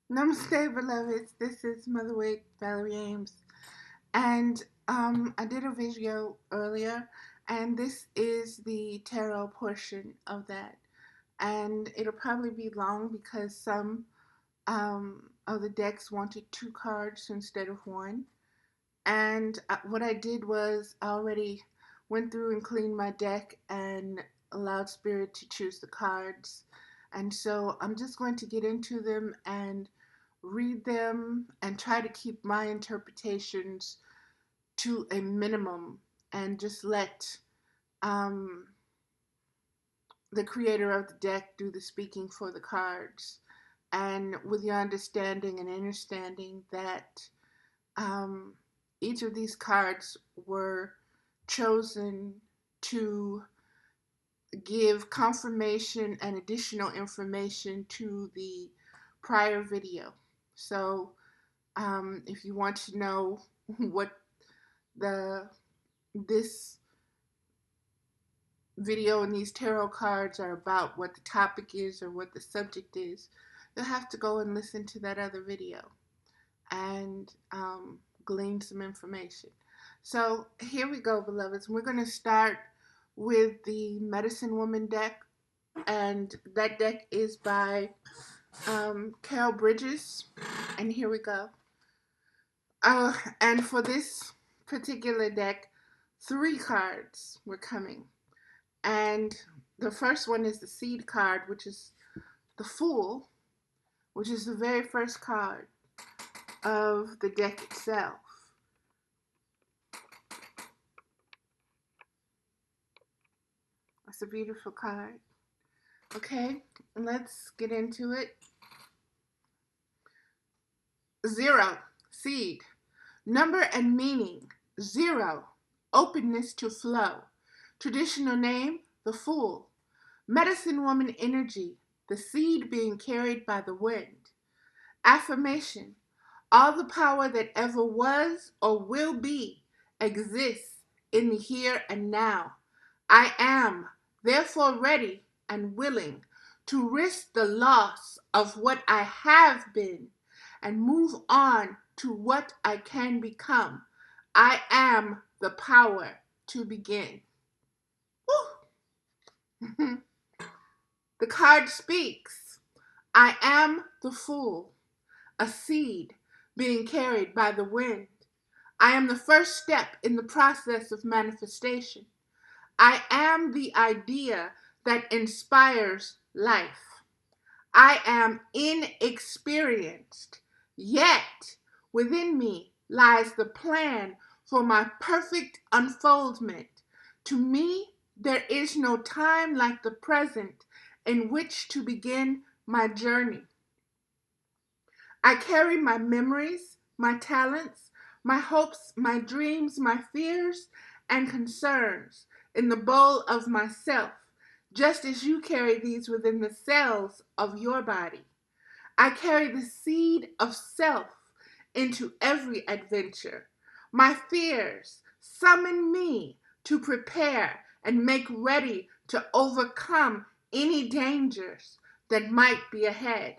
Namaste, beloveds. This is Motherweight Valerie Ames, and I did a video earlier, and this is the tarot portion of that, and it'll probably be long because some of the decks wanted two cards instead of one, and what I did was I already went through and cleaned my deck and allowed Spirit to choose the cards, and so I'm just going to get into them and read them and try to keep my interpretations to a minimum and just let um, the creator of the deck do the speaking for the cards. And with the understanding and understanding that um, each of these cards were chosen to give confirmation and additional information to the prior video. So if you want to know what the this video and these tarot cards are about, what the topic is or what the subject is, you'll have to go and listen to that other video and glean some information. So here we go, beloveds. We're going to start with the Medicine Woman deck, and that deck is by Carol Bridges. And here we go. And for this particular deck, 3 cards were coming. And the first one is the seed card, which is the Fool, which is the very first card of the deck itself. That's a beautiful card. Okay, let's get into it. 0, seed. Number and meaning, 0, openness to flow. Traditional name, the Fool. Medicine woman energy, the seed being carried by the wind. Affirmation, all the power that ever was or will be exists in the here and now. I am therefore ready and willing to risk the loss of what I have been and move on to what I can become. I am the power to begin. Woo! The card speaks. I am the Fool, a seed being carried by the wind. I am the first step in the process of manifestation. I am the idea that inspires life. I am inexperienced, yet within me lies the plan for my perfect unfoldment. To me, there is no time like the present in which to begin my journey. I carry my memories, my talents, my hopes, my dreams, my fears, and concerns in the bowl of myself, just as you carry these within the cells of your body. I carry the seed of self into every adventure. My fears summon me to prepare and make ready to overcome any dangers that might be ahead.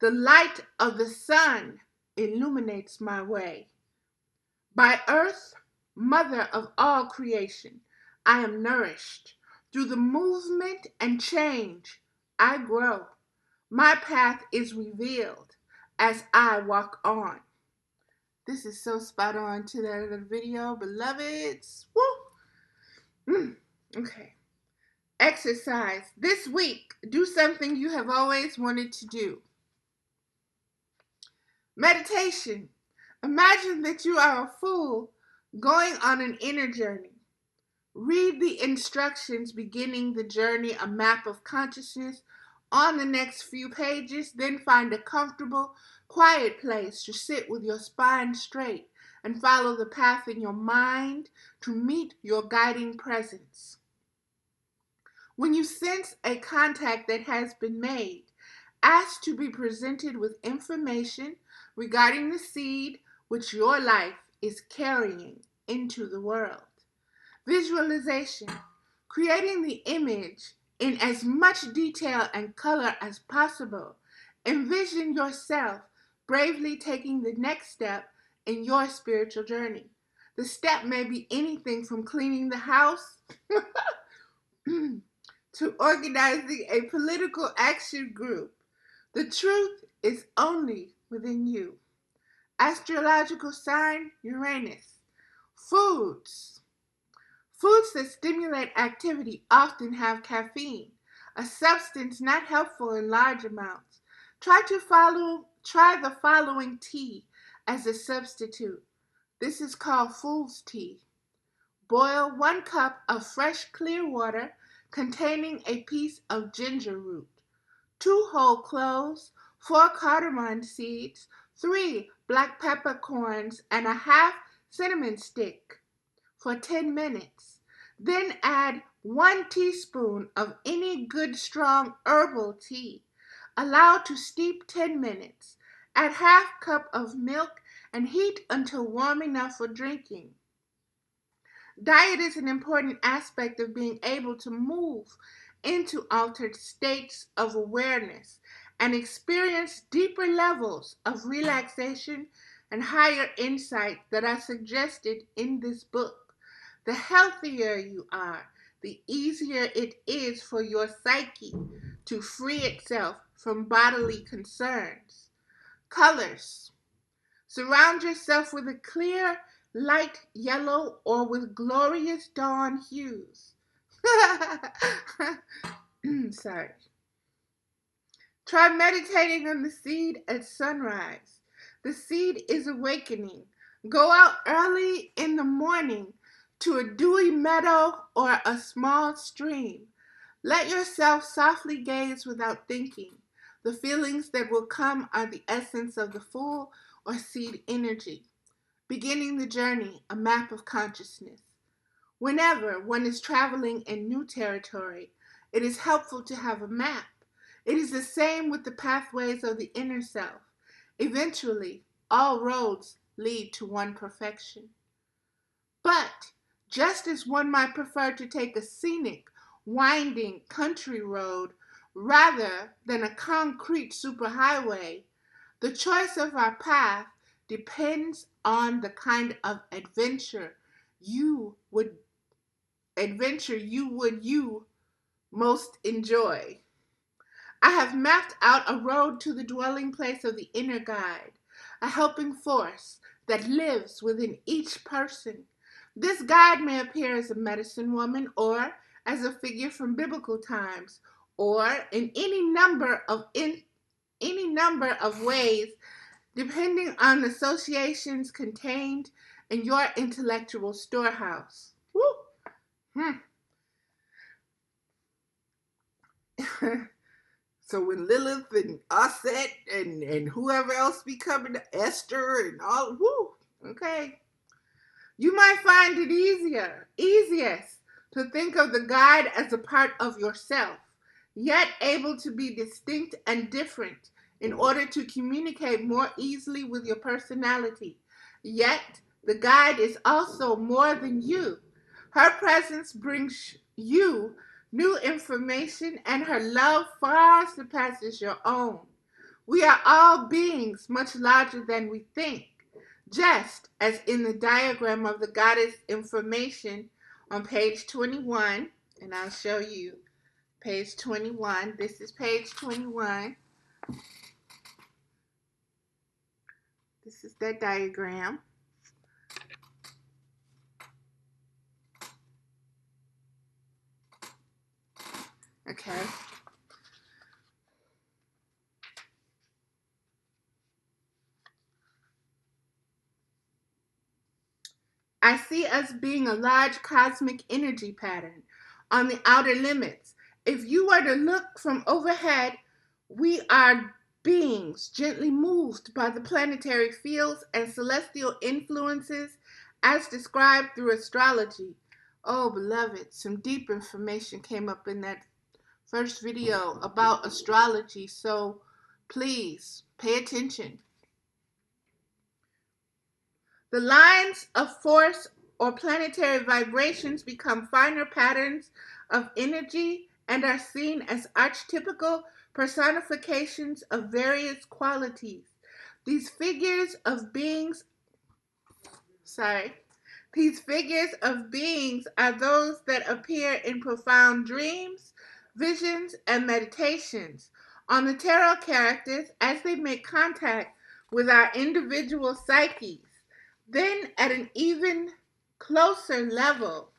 The light of the sun illuminates my way. By earth, mother of all creation, I am nourished. Through the movement and change, I grow. My path is revealed as I walk on. This is so spot on to that other video, beloveds. Woo! Okay. Exercise. This week, do something you have always wanted to do. Meditation. Imagine that you are a fool going on an inner journey. Read the instructions beginning the journey, a map of consciousness, on the next few pages. Then find a comfortable, quiet place to sit with your spine straight and follow the path in your mind to meet your guiding presence. When you sense a contact that has been made, ask to be presented with information regarding the seed which your life is carrying into the world. Visualization. Creating the image in as much detail and color as possible. Envision yourself bravely taking the next step in your spiritual journey. The step may be anything from cleaning the house to organizing a political action group. The truth is only within you. Astrological sign Uranus. Foods. Foods that stimulate activity often have caffeine, a substance not helpful in large amounts. Try the following tea as a substitute. This is called fool's tea. Boil 1 cup of fresh clear water containing a piece of ginger root, 2 whole cloves, 4 cardamom seeds, 3 black peppercorns, and a half cinnamon stick for 10 minutes. Then add 1 teaspoon of any good strong herbal tea. Allow to steep 10 minutes. Add half cup of milk and heat until warm enough for drinking. Diet is an important aspect of being able to move into altered states of awareness and experience deeper levels of relaxation and higher insight that are suggested in this book. The healthier you are, the easier it is for your psyche to free itself from bodily concerns. Colors. Surround yourself with a clear, light yellow or with glorious dawn hues. Sorry. Try meditating on the seed at sunrise. The seed is awakening. Go out early in the morning to a dewy meadow or a small stream. Let yourself softly gaze without thinking. The feelings that will come are the essence of the full or seed energy. Beginning the journey, a map of consciousness. Whenever one is traveling in new territory, it is helpful to have a map. It is the same with the pathways of the inner self. Eventually, all roads lead to one perfection. But just as one might prefer to take a scenic, winding country road rather than a concrete superhighway, the choice of our path depends on the kind of adventure you most enjoy. I have mapped out a road to the dwelling place of the inner guide, a helping force that lives within each person. This guide may appear as a medicine woman or as a figure from biblical times or in any number of ways depending on associations contained in your intellectual storehouse. Woo. So when Lilith and Osset and whoever else be coming, Esther and all, okay. You might find it easiest to think of the guide as a part of yourself, yet able to be distinct and different in order to communicate more easily with your personality. Yet, the guide is also more than you. Her presence brings you new information, and her love far surpasses your own. We are all beings much larger than we think, just as in the diagram of the goddess information on page 21, and I'll show you page 21. This is page 21. This is that diagram. Okay. I see us being a large cosmic energy pattern on the outer limits. If you were to look from overhead, we are beings gently moved by the planetary fields and celestial influences as described through astrology. Oh, beloved, some deep information came up in that first video about astrology, so please pay attention. The lines of force or planetary vibrations become finer patterns of energy and are seen as archetypical personifications of various qualities. These figures of beings, these figures of beings are those that appear in profound dreams, visions, and meditations on the tarot characters as they make contact with our individual psyches. Then, at an even closer level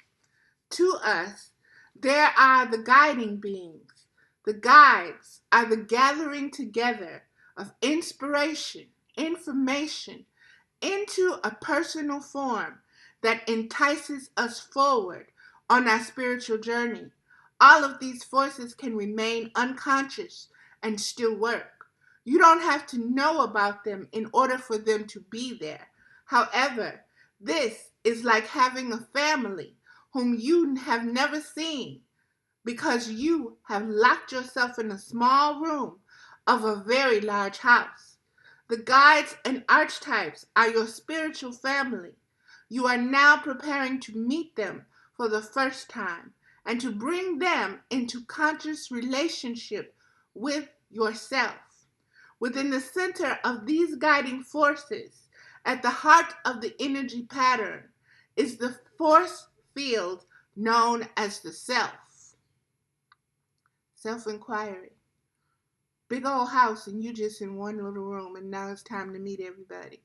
to us, there are the guiding beings. The guides are the gathering together of inspiration, information, into a personal form that entices us forward on our spiritual journey. All of these forces can remain unconscious and still work. You don't have to know about them in order for them to be there. However, this is like having a family whom you have never seen because you have locked yourself in a small room of a very large house. The guides and archetypes are your spiritual family. You are now preparing to meet them for the first time and to bring them into conscious relationship with yourself. Within the center of these guiding forces, at the heart of the energy pattern, is the force field known as the self. Self-inquiry. Big old house and you just in one little room and now it's time to meet everybody.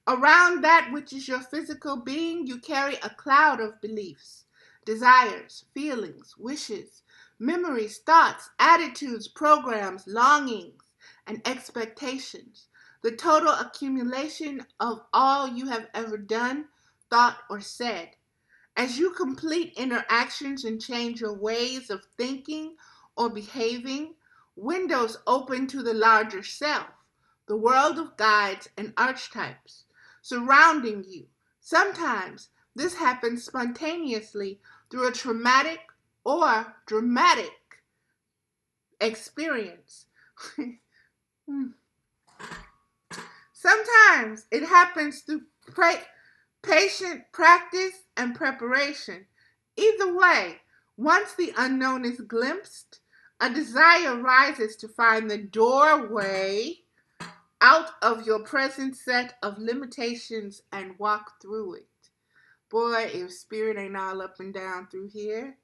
Around that which is your physical being, you carry a cloud of beliefs, desires, feelings, wishes, memories, thoughts, attitudes, programs, longings, and expectations. The total accumulation of all you have ever done, thought, or said. As you complete interactions and change your ways of thinking or behaving, windows open to the larger self, the world of guides and archetypes surrounding you. Sometimes this happens spontaneously through a traumatic or dramatic experience. Sometimes it happens through patient practice and preparation. Either way, once the unknown is glimpsed, a desire rises to find the doorway out of your present set of limitations and walk through it. Boy, if spirit ain't all up and down through here.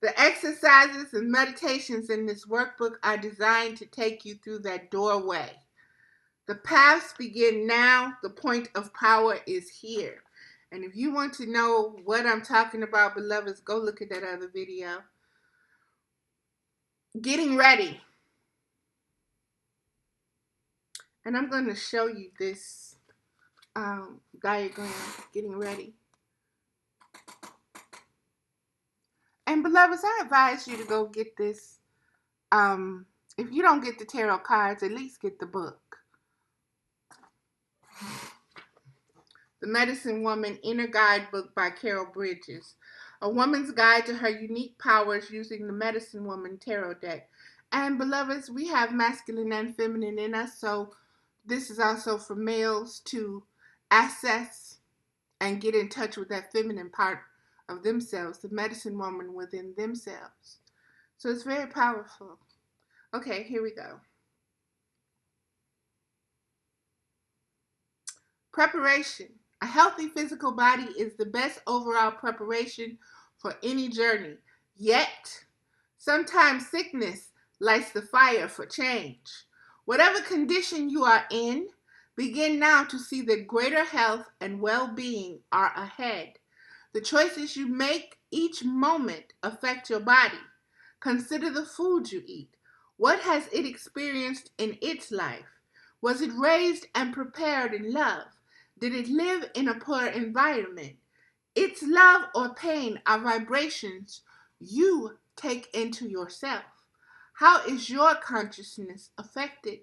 The exercises and meditations in this workbook are designed to take you through that doorway. The paths begin now. The point of power is here. And if you want to know what I'm talking about, beloveds, go look at that other video. Getting ready. And I'm going to show you this diagram, getting ready. And beloveds, I advise you to go get this. If you don't get the tarot cards, at least get the book. The Medicine Woman Inner Guidebook by Carol Bridges. A woman's guide to her unique powers using the Medicine Woman Tarot deck. And beloveds, we have masculine and feminine in us, so this is also for males to access and get in touch with that feminine part of themselves, the medicine woman within themselves. So it's very powerful. Okay, here we go. Preparation. A healthy physical body is the best overall preparation for any journey. Yet, sometimes sickness lights the fire for change. Whatever condition you are in, begin now to see that greater health and well-being are ahead. The choices you make each moment affect your body. Consider the food you eat. What has it experienced in its life? Was it raised and prepared in love? Did it live in a poor environment? Its love or pain are vibrations you take into yourself. How is your consciousness affected?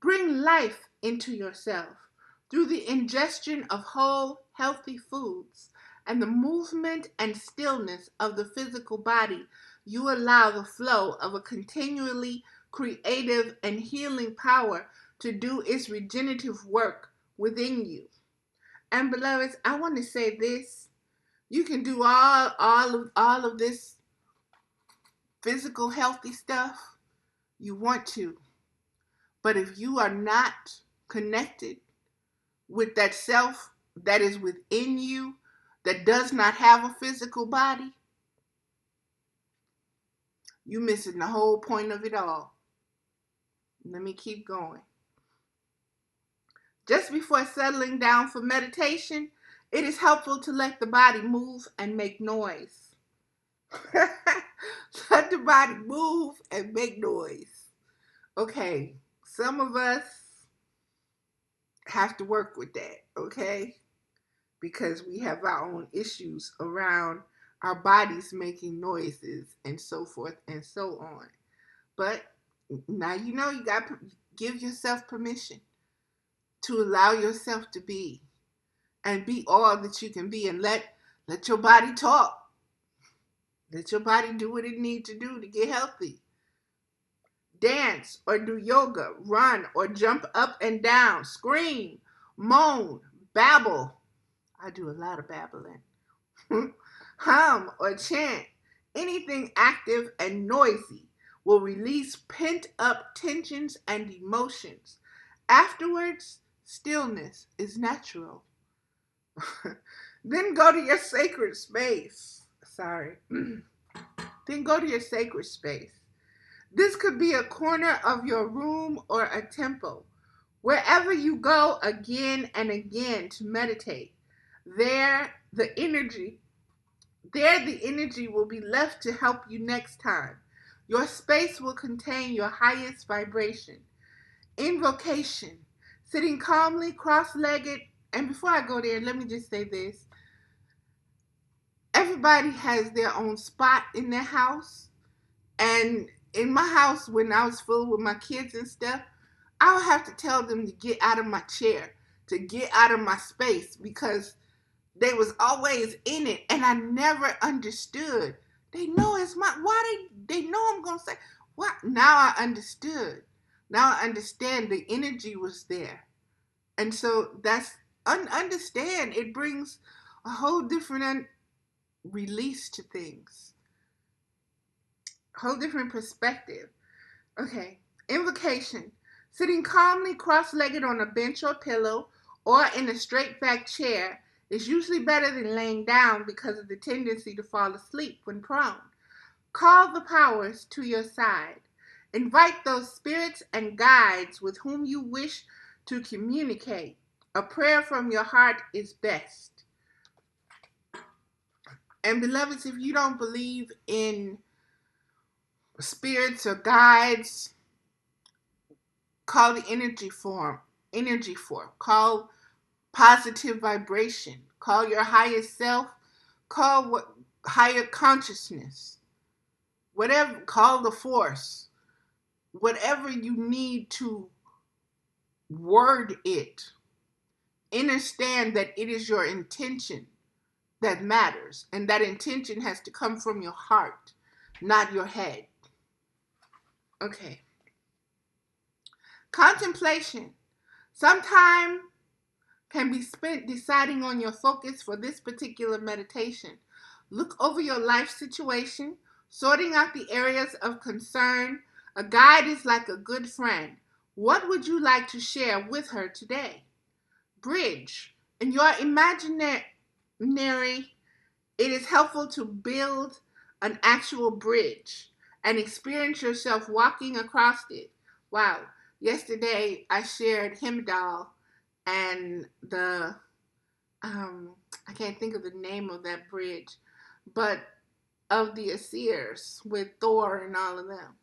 Bring life into yourself through the ingestion of whole, healthy foods and the movement and stillness of the physical body. You allow the flow of a continually creative and healing power to do its regenerative work within you. And beloveds, I want to say this. You can do all of this physical healthy stuff, you want to. But if you are not connected with that self that is within you, that does not have a physical body, you're missing the whole point of it all. Let me keep going. Just before settling down for meditation, it is helpful to let the body move and make noise. Let the body move and make noise. Okay, some of us have to work with that, okay? Because we have our own issues around our bodies making noises and so forth and so on. But now you know you got to give yourself permission to allow yourself to be and be all that you can be, and let your body talk. Let your body do what it needs to do to get healthy. Dance or do yoga, run or jump up and down, scream, moan, babble. I do a lot of babbling. Hum or chant. Anything active and noisy will release pent-up tensions and emotions. Afterwards, stillness is natural. Then go to your sacred space. Then go to your sacred space. This could be a corner of your room or a temple. Wherever you go again and again to meditate, there the energy will be left to help you next time. Your space will contain your highest vibration. Invocation. Sitting calmly, cross-legged. And before I go there, let me just say this. Everybody has their own spot in their house. And in my house, when I was full with my kids and stuff, I would have to tell them to get out of my chair, to get out of my space, because they was always in it, and I never understood. They know it's my, why they know I'm going to say, what? Now I understood. Now I understand the energy was there. And so that's, understand, it brings a whole different release to things. Whole different perspective. Okay, invocation. Sitting calmly cross-legged on a bench or pillow or in a straight-back chair is usually better than laying down because of the tendency to fall asleep when prone. Call the powers to your side. Invite those spirits and guides with whom you wish to communicate. A prayer from your heart is best. And beloveds, if you don't believe in spirits or guides, call the energy form. Call positive vibration. Call your highest self. Call what higher consciousness. Whatever, call the force. Whatever you need to word it. Understand that it is your intention that matters, and that intention has to come from your heart, not your head. Okay. Contemplation. Some time can be spent deciding on your focus for this particular meditation. Look over your life situation, sorting out the areas of concern. A guide is like a good friend. What would you like to share with her today? Bridge. In your imaginary, it is helpful to build an actual bridge and experience yourself walking across it. Wow. Yesterday, I shared Himdall and the, I can't think of the name of that bridge, but of the Aesir's with Thor and all of them.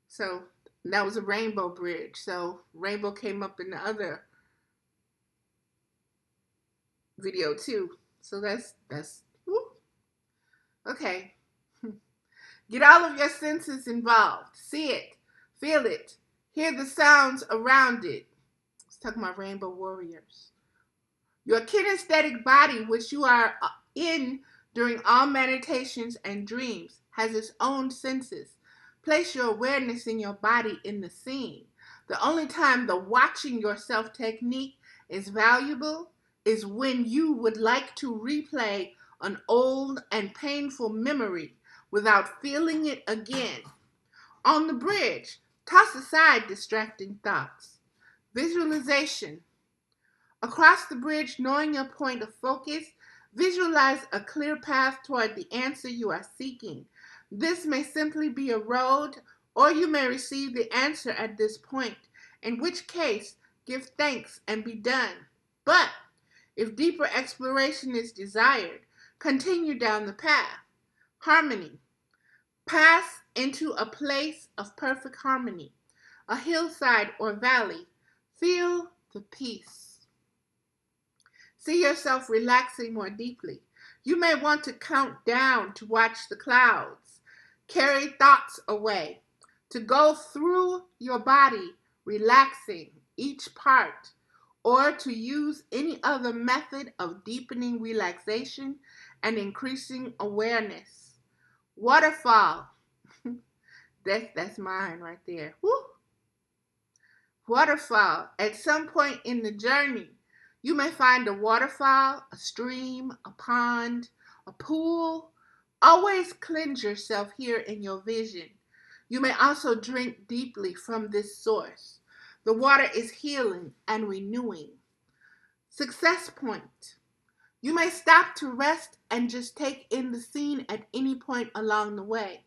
So that was a rainbow bridge. So rainbow came up in the other video too. So that's woo. Okay. Get all of your senses involved. See it, feel it, hear the sounds around it. Let's talk about rainbow warriors. Your kinesthetic body, which you are in during all meditations and dreams, has its own senses. Place your awareness in your body in the scene. The only time the watching yourself technique is valuable is when you would like to replay an old and painful memory without feeling it again. On the bridge, toss aside distracting thoughts. Visualization. Across the bridge, knowing your point of focus, visualize a clear path toward the answer you are seeking. This may simply be a road, or you may receive the answer at this point, in which case, give thanks and be done. But if deeper exploration is desired, continue down the path. Harmony. Pass into a place of perfect harmony, a hillside or valley. Feel the peace. See yourself relaxing more deeply. You may want to count down to watch the clouds, carry thoughts away, to go through your body, relaxing each part, or to use any other method of deepening relaxation and increasing awareness. Waterfall. That's mine right there. Woo! Waterfall. At some point in the journey, you may find a waterfall, a stream, a pond, a pool. Always cleanse yourself here in your vision. You may also drink deeply from this source. The water is healing and renewing. Success point. You may stop to rest and just take in the scene at any point along the way.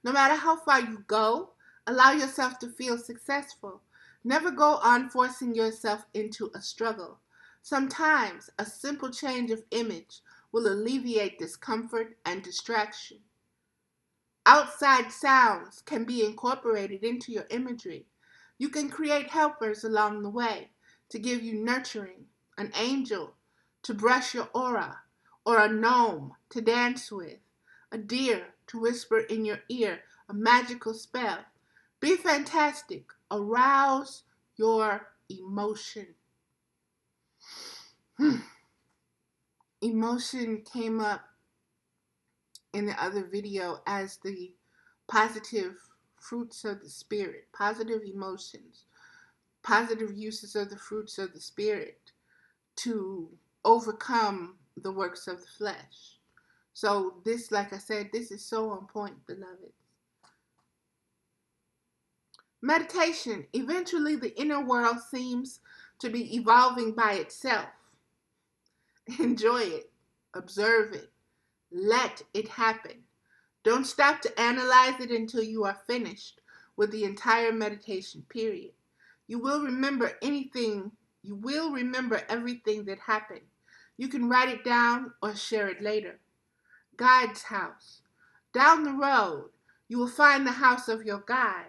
No matter how far you go, allow yourself to feel successful. Never go on forcing yourself into a struggle. Sometimes a simple change of image will alleviate discomfort and distraction. Outside sounds can be incorporated into your imagery. You can create helpers along the way to give you nurturing, an angel to brush your aura, or a gnome to dance with, a deer to whisper in your ear a magical spell. Be fantastic. Arouse your emotion. Emotion came up in the other video as the positive fruits of the spirit, positive emotions, positive uses of the fruits of the spirit to overcome the works of the flesh. So this, like I said, this is so on point, beloved. Meditation. Eventually, the inner world seems to be evolving by itself. Enjoy it. Observe it. Let it happen. Don't stop to analyze it until you are finished with the entire meditation period. You will remember everything that happened. You can write it down or share it later. Guide's house. Down the road, you will find the house of your guide.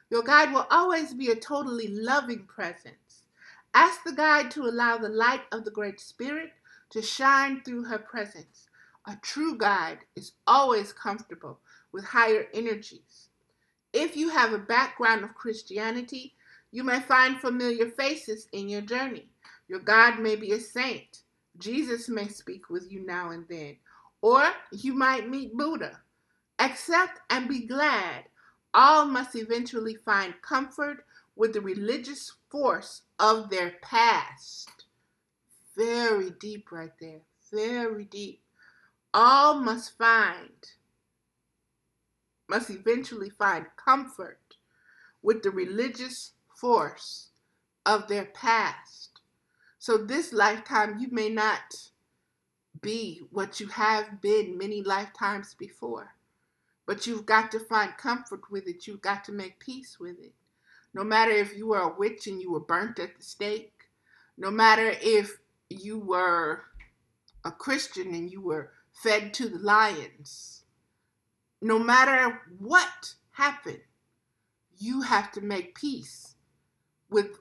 Your guide will always be a totally loving presence. Ask the guide to allow the light of the Great Spirit to shine through her presence. A true guide is always comfortable with higher energies. If you have a background of Christianity, you may find familiar faces in your journey. Your guide may be a saint. Jesus may speak with you now and then. Or you might meet Buddha. Accept and be glad. All must eventually find comfort with the religious force of their past. Very deep right there. Very deep. All must eventually find comfort with the religious force of their past. So this lifetime, you may not be what you have been many lifetimes before. But you've got to find comfort with it. You've got to make peace with it. No matter if you were a witch and you were burnt at the stake. No matter if you were a Christian and you were fed to the lions. No matter what happened, you have to make peace with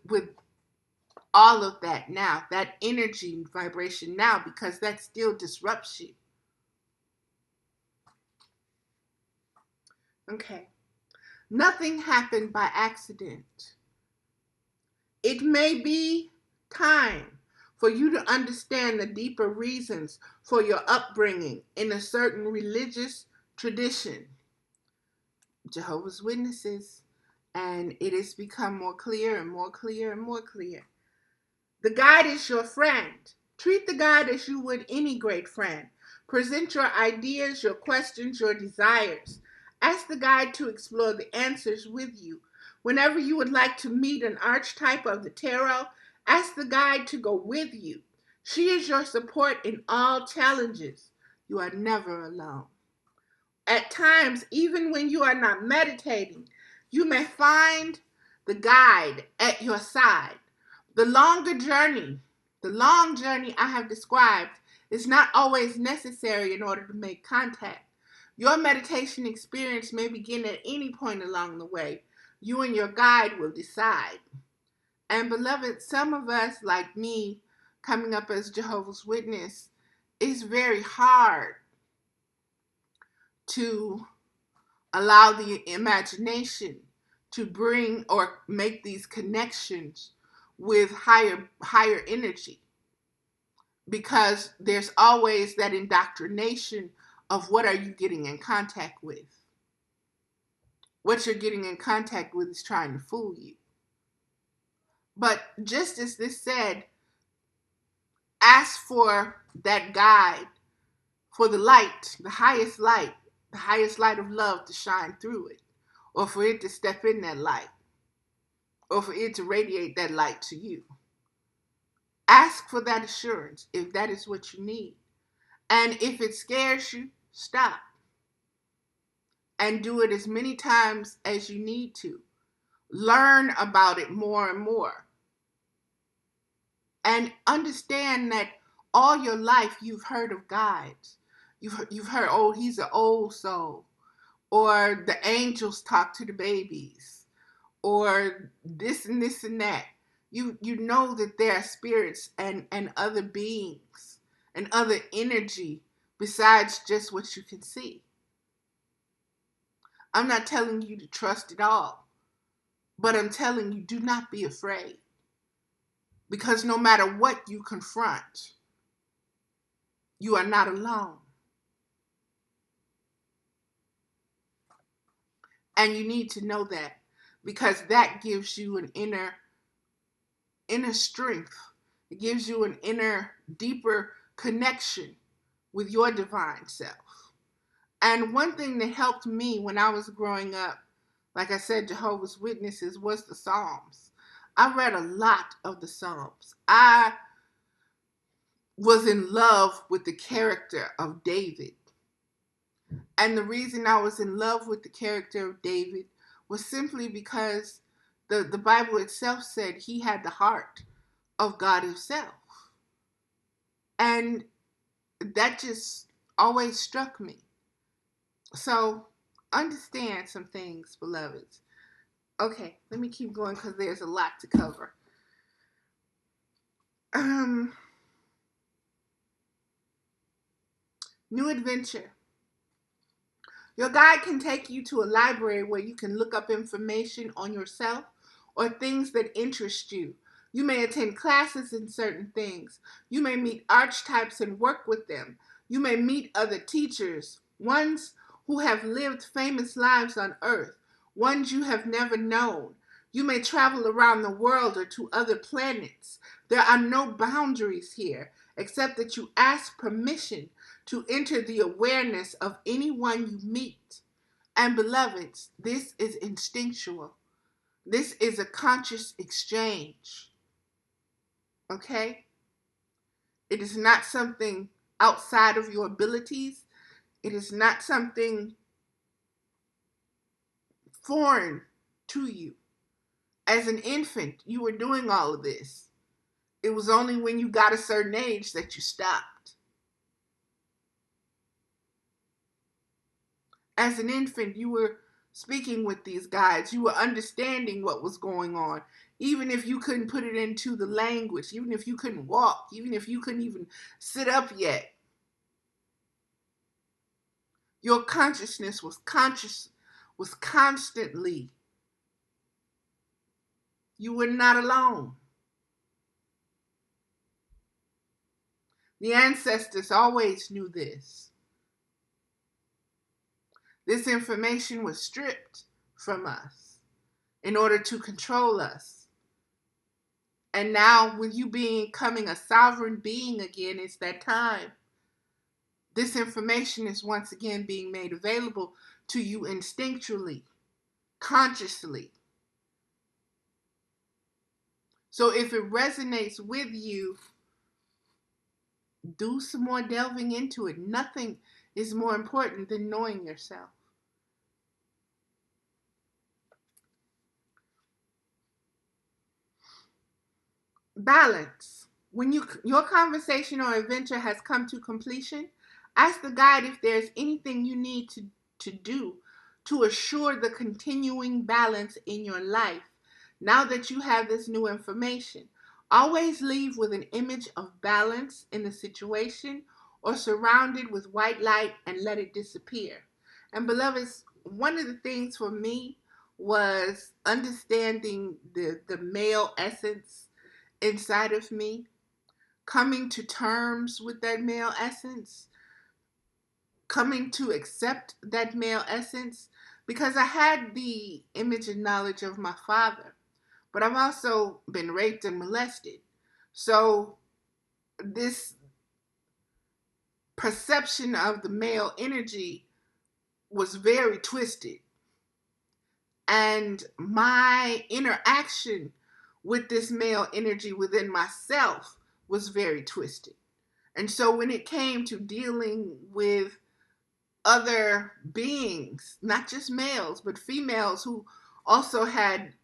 all of that now. That energy and vibration now, because that still disrupts you. Okay. Nothing happened by accident. It may be time for you to understand the deeper reasons for your upbringing in a certain religious tradition. Jehovah's Witnesses, and it has become more clear and more clear and more clear. The guide is your friend. Treat the guide as you would any great friend. Present your ideas, your questions, your desires. Ask the guide to explore the answers with you. Whenever you would like to meet an archetype of the tarot, ask the guide to go with you. She is your support in all challenges. You are never alone. At times, even when you are not meditating, you may find the guide at your side. The longer journey, the long journey I have described, is not always necessary in order to make contact. Your meditation experience may begin at any point along the way. You and your guide will decide. And beloved, some of us, like me, coming up as Jehovah's Witness, it's very hard to allow the imagination to bring or make these connections with higher energy, because there's always that indoctrination of what are you getting in contact with. What you're getting in contact with is trying to fool you. But just as this said, ask for that guide, for the light, the highest light of love to shine through it, or for it to step in that light, or for it to radiate that light to you. Ask for that assurance if that is what you need. And if it scares you, stop. And do it as many times as you need to. Learn about it more and more. And understand that all your life you've heard of guides. You've heard, oh, he's an old soul. Or the angels talk to the babies. Or this and this and that. You know that there are spirits and other beings and other energy besides just what you can see. I'm not telling you to trust it all, but I'm telling you, do not be afraid. Because no matter what you confront, you are not alone. And you need to know that, because that gives you an inner strength. It gives you an inner, deeper connection with your divine self. And one thing that helped me when I was growing up, like I said, Jehovah's Witnesses, was the Psalms. I read a lot of the Psalms. I was in love with the character of David. And the reason I was in love with the character of David was simply because the Bible itself said he had the heart of God himself. And that just always struck me. So understand some things, beloveds. Okay, let me keep going because there's a lot to cover. New adventure. Your guide can take you to a library where you can look up information on yourself or things that interest you. You may attend classes in certain things. You may meet archetypes and work with them. You may meet other teachers, ones who have lived famous lives on earth, ones you have never known. You may travel around the world or to other planets. There are no boundaries here, except that you ask permission to enter the awareness of anyone you meet. And beloveds, this is instinctual. This is a conscious exchange. Okay? It is not something outside of your abilities. It is not something foreign to you. As an infant, you were doing all of this. It was only when you got a certain age that you stopped. As an infant, you were speaking with these guides. You were understanding what was going on. Even if you couldn't put it into the language, even if you couldn't walk, even if you couldn't even sit up yet. Your consciousness was constantly. You were not alone. The ancestors always knew this. This information was stripped from us in order to control us. And now, with you becoming a sovereign being again, it's that time. This information is once again being made available to you instinctually, consciously. So if it resonates with you, do some more delving into it. Nothing is more important than knowing yourself. Balance. When your conversation or adventure has come to completion, ask the guide if there's anything you need to do to assure the continuing balance in your life now that you have this new information. Always leave with an image of balance in the situation or surrounded with white light and let it disappear. And beloveds, one of the things for me was understanding the male essence inside of me, coming to terms with that male essence, coming to accept that male essence, because I had the image and knowledge of my father, but I've also been raped and molested. So this perception of the male energy was very twisted. And my interaction with this male energy within myself was very twisted. And so when it came to dealing with other beings, not just males, but females who also had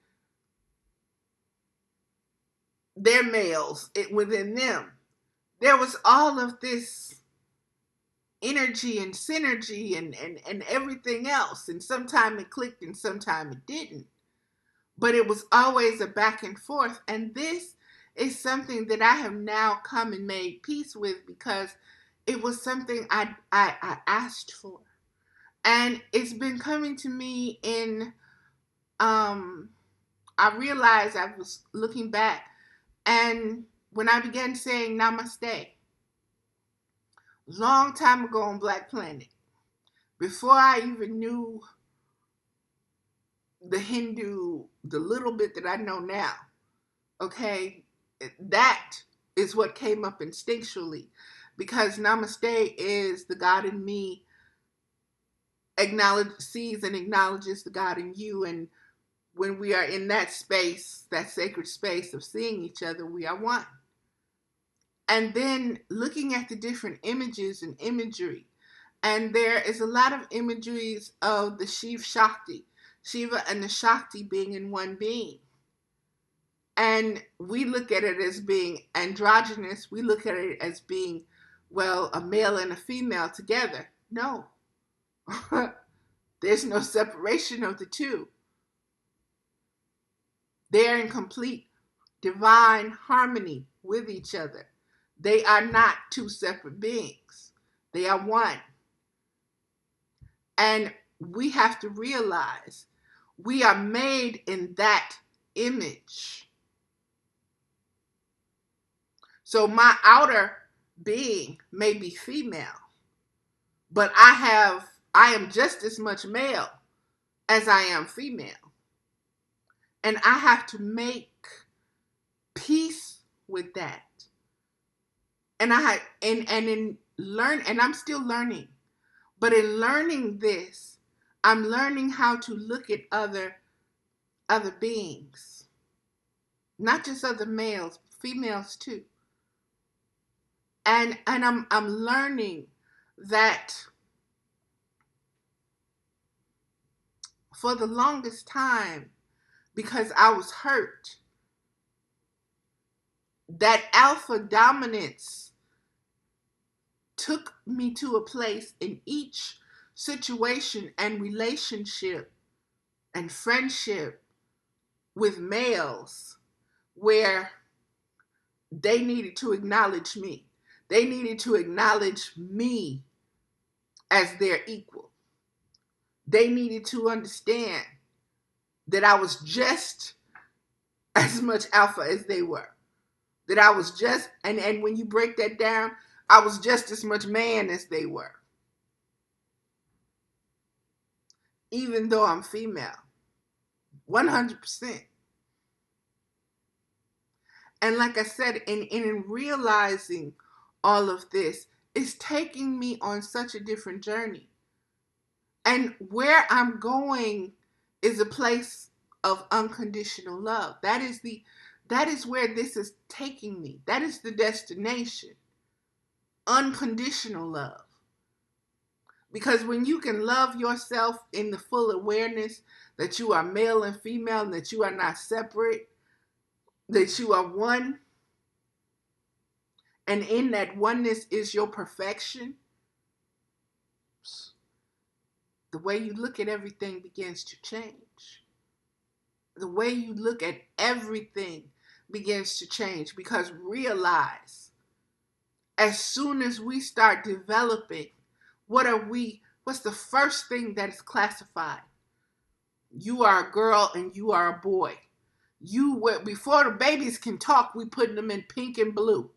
their males within them, there was all of this energy and synergy and everything else. And sometimes it clicked and sometimes it didn't. But it was always a back and forth. And this is something that I have now come and made peace with, because it was something I asked for. And it's been coming to me in, I realized I was looking back, and when I began saying namaste, long time ago on Black Planet, before I even knew the Hindu, the little bit that I know now, okay, that is what came up instinctually, because namaste is the God in me sees and acknowledges the God in you. And when we are in that space, that sacred space of seeing each other, we are one. And then looking at the different images and imagery, and there is a lot of imageries of the Shiva and the Shakti being in one being. And we look at it as being androgynous. We look at it as being, well, a male and a female together. No, there's no separation of the two. They're in complete divine harmony with each other. They are not two separate beings. They are one. And we have to realize we are made in that image. So my outer being may be female, but I am just as much male as I am female. And I have to make peace with that. And I'm still learning. But in learning this, I'm learning how to look at other beings. Not just other males, females too. And I'm learning that for the longest time, because I was hurt, that alpha dominance took me to a place in each situation and relationship and friendship with males where they needed to acknowledge me. They needed to acknowledge me as their equal. They needed to understand that I was just as much alpha as they were. That I was just, and when you break that down, I was just as much man as they were. Even though I'm female. 100%. And like I said, in realizing all of this, it's taking me on such a different journey. And where I'm going is a place of unconditional love. That is where this is taking me. That is the destination. Unconditional love. Because when you can love yourself in the full awareness that you are male and female and that you are not separate, that you are one, and in that oneness is your perfection, the way you look at everything begins to change. The way you look at everything begins to change, because realize, as soon as we start developing, what's the first thing that is classified? You are a girl and you are a boy. Before the babies can talk, we put them in pink and blue.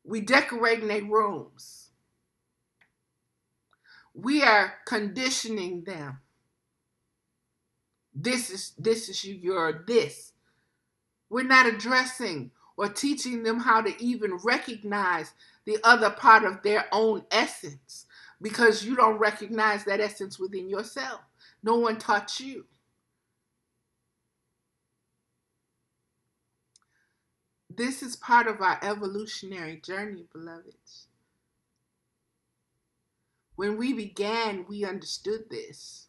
We decorating their rooms. We are conditioning them. This is you, you're this. We're not addressing or teaching them how to even recognize the other part of their own essence, because you don't recognize that essence within yourself. No one taught you. This is part of our evolutionary journey, beloveds. When we began, we understood this.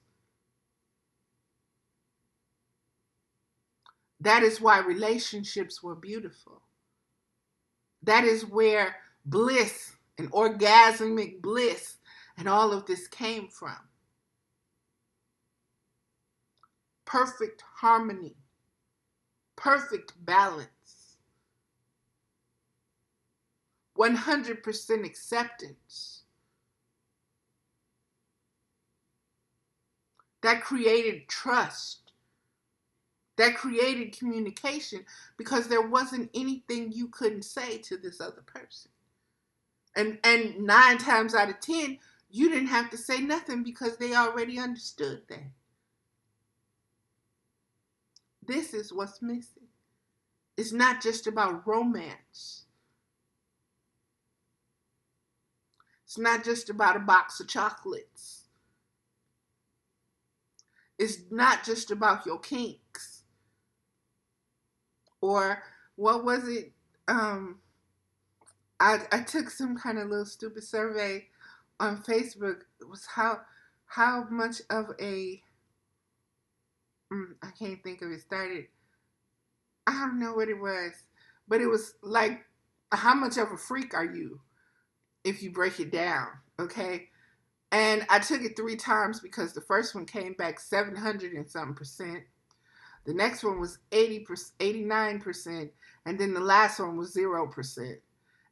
That is why relationships were beautiful. That is where bliss and orgasmic bliss and all of this came from. Perfect harmony, perfect balance, 100% acceptance. That created trust. That created communication, because there wasn't anything you couldn't say to this other person. And 9 times out of 10, you didn't have to say nothing because they already understood that. This is what's missing. It's not just about romance. It's not just about a box of chocolates. It's not just about your kinks. Or what was it? I took some kind of little stupid survey on Facebook. It was how much of a I can't think of it. Started. I don't know what it was, but it was like, how much of a freak are you if you break it down? Okay. And I took it 3 times, because the first one came back 700 and something percent. The next one was 89%. And then the last one was 0%.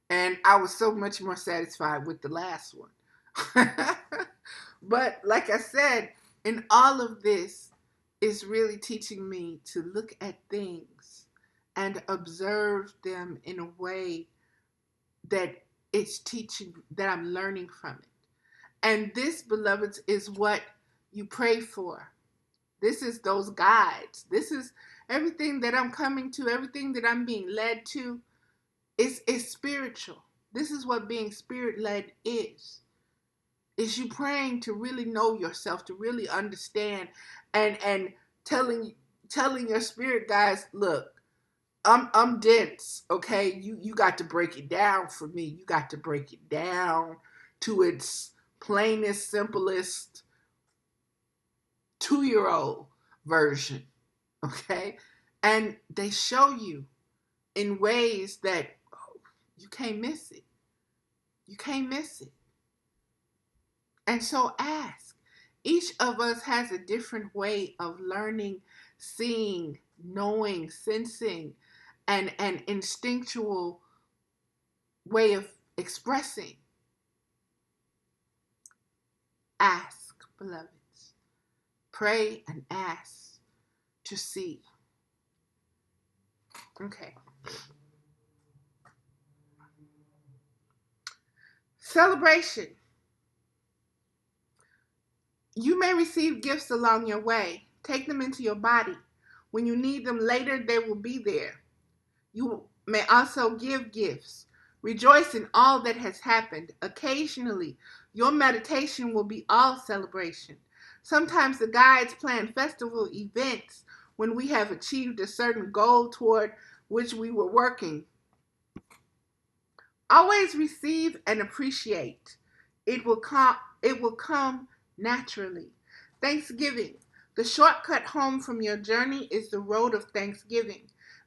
And I was so much more satisfied with the last one. But like I said, in all of this is really teaching me to look at things and observe them in a way that it's teaching, that I'm learning from it. And this, beloveds, is what you pray for. This is those guides. This is everything that I'm coming to, everything that I'm being led to. It's spiritual. This is what being spirit-led is. Is you praying to really know yourself, to really understand, and telling your spirit guys, look, I'm dense, okay? You got to break it down for me. You got to break it down to its plainest, simplest 2-year-old version, okay? And they show you in ways that you can't miss it. You can't miss it. And so ask. Each of us has a different way of learning, seeing, knowing, sensing, and an instinctual way of expressing. Ask, beloveds. Pray and ask to see. Okay. Celebration. You may receive gifts along your way. Take them into your body. When you need them later, they will be there. You may also give gifts. Rejoice in all that has happened. Occasionally, your meditation will be all celebration. Sometimes the guides plan festival events when we have achieved a certain goal toward which we were working. Always receive and appreciate. It will come naturally. Thanksgiving. The shortcut home from your journey is the road of thanksgiving.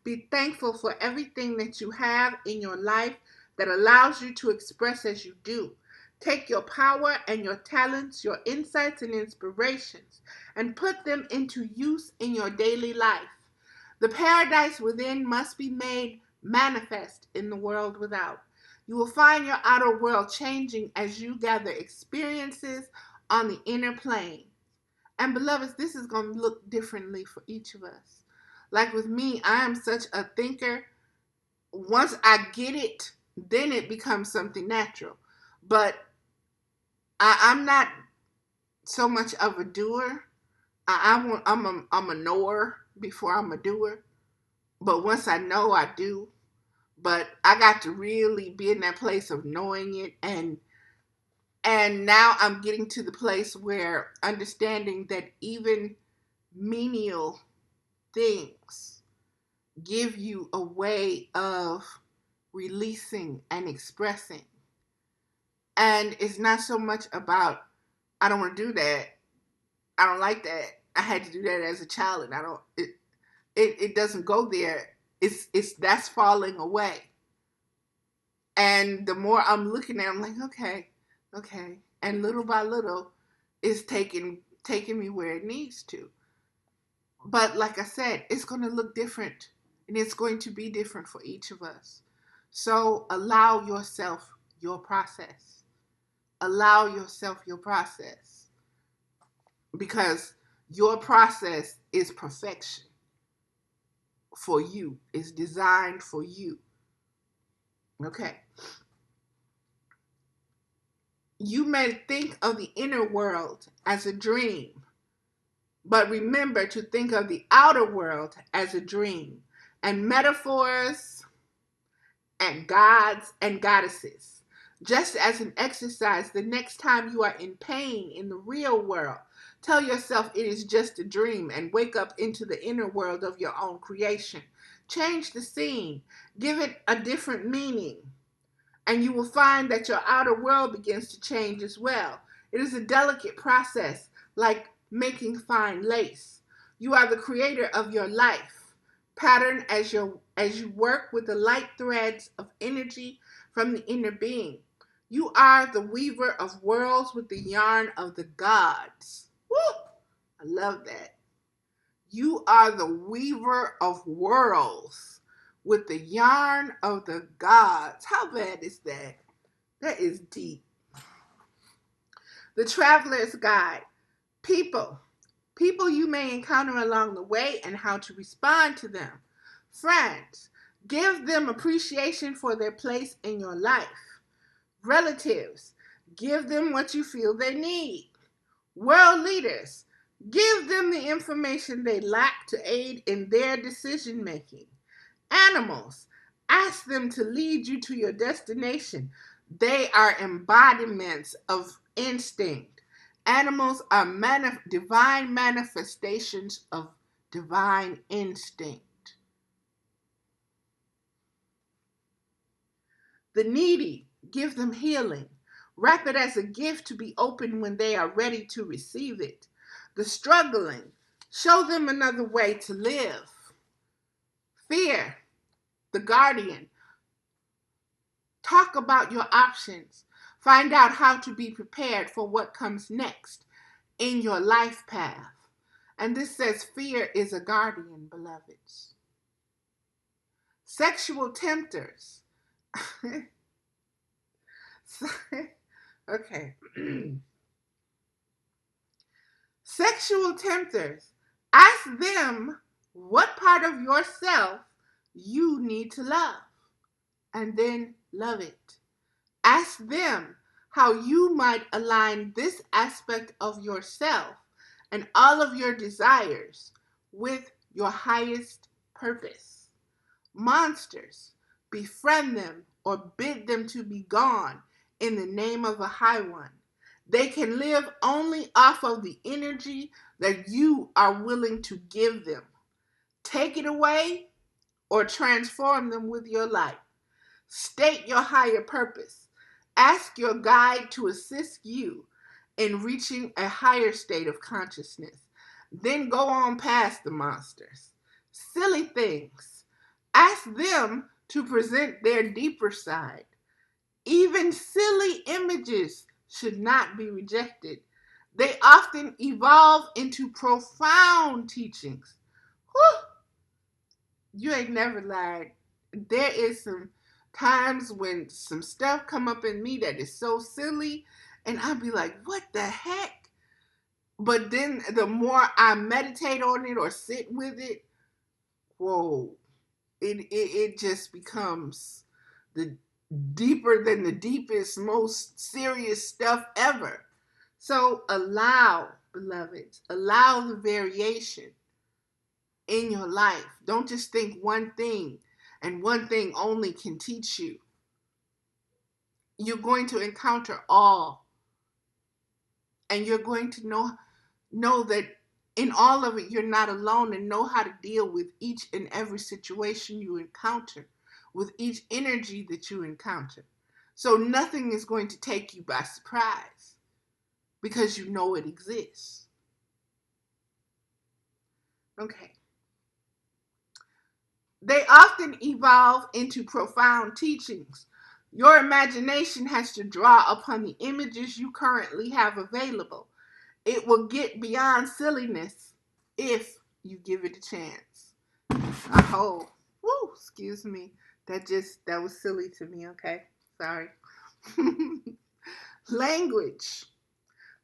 Be thankful for everything that you have in your life that allows you to express as you do. Take your power and your talents, your insights and inspirations, and put them into use in your daily life. The paradise within must be made manifest in the world without. You will find your outer world changing as you gather experiences on the inner plane. And beloveds, this is going to look differently for each of us. Like with me, I am such a thinker. Once I get it, then it becomes something natural. But I'm not so much of a doer. I'm a knower before I'm a doer. But once I know, I do. But I got to really be in that place of knowing it, and now I'm getting to the place where understanding that even menial things give you a way of releasing and expressing. And it's not so much about, I don't want to do that. I don't like that. I had to do that as a child, and I don't. It doesn't go there. It's that's falling away. And the more I'm looking at it, I'm like, okay. And little by little, it's taking me where it needs to. But like I said, it's going to look different, and it's going to be different for each of us. So allow yourself your process. Allow yourself your process, because your process is perfection for you. It's designed for you. Okay. You may think of the inner world as a dream, but remember to think of the outer world as a dream, and metaphors and gods and goddesses. Just as an exercise, the next time you are in pain in the real world, tell yourself it is just a dream and wake up into the inner world of your own creation. Change the scene, give it a different meaning, and you will find that your outer world begins to change as well. It is a delicate process, like making fine lace. You are the creator of your life. Pattern as you work with the light threads of energy from the inner being. You are the weaver of worlds with the yarn of the gods. Woo! I love that. You are the weaver of worlds with the yarn of the gods. How bad is that? That is deep. The Traveler's Guide. People you may encounter along the way and how to respond to them. Friends, give them appreciation for their place in your life. Relatives, give them what you feel they need. World leaders, give them the information they lack to aid in their decision making. Animals, ask them to lead you to your destination. They are embodiments of instinct. Animals are divine manifestations of divine instinct. The needy, give them healing. Wrap it as a gift to be open when they are ready to receive it. The struggling, show them another way to live. Fear, the guardian, talk about your options. Find out how to be prepared for what comes next in your life path. And this says fear is a guardian, beloveds. Sexual tempters. Okay. Sexual tempters. Ask them what part of yourself you need to love, and then love it. Ask them how you might align this aspect of yourself and all of your desires with your highest purpose. Monsters, befriend them or bid them to be gone in the name of a high one. They can live only off of the energy that you are willing to give them. Take it away or transform them with your light. State your higher purpose. Ask your guide to assist you in reaching a higher state of consciousness. Then go on past the monsters. Silly things. Ask them to present their deeper side. Even silly images should not be rejected. They often evolve into profound teachings. Whew, you ain't never lied. There is some times when some stuff come up in me that is so silly, and I'll be like, what the heck? But then the more I meditate on it or sit with it, whoa, it just becomes the deeper than the deepest, most serious stuff ever. So allow, beloveds, allow the variation in your life. Don't just think one thing and one thing only can teach you. You're going to encounter all, and you're going to know that in all of it, you're not alone, and know how to deal with each and every situation you encounter, with each energy that you encounter. So nothing is going to take you by surprise because you know it exists. Okay. They often evolve into profound teachings. Your imagination has to draw upon the images you currently have available. It will get beyond silliness if you give it a chance. Oh, woo, excuse me. That was silly to me, okay? Sorry. Language.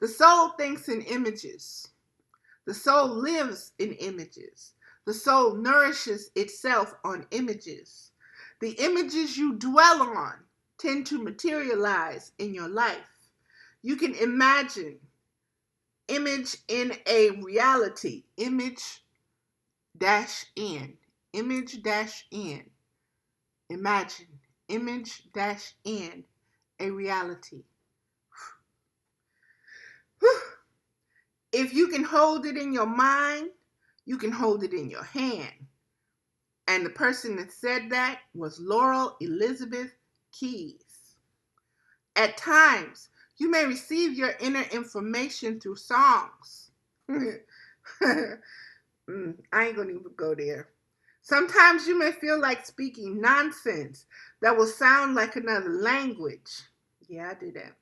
The soul thinks in images. The soul lives in images. The soul nourishes itself on images. The images you dwell on tend to materialize in your life. You can imagine image in a reality. Image dash in. Image dash in. Imagine. Image dash in a reality. If you can hold it in your mind, you can hold it in your hand. And the person that said that was Laurel Elizabeth Keys. At times, you may receive your inner information through songs. I ain't gonna even go there. Sometimes you may feel like speaking nonsense that will sound like another language. Yeah, I do that.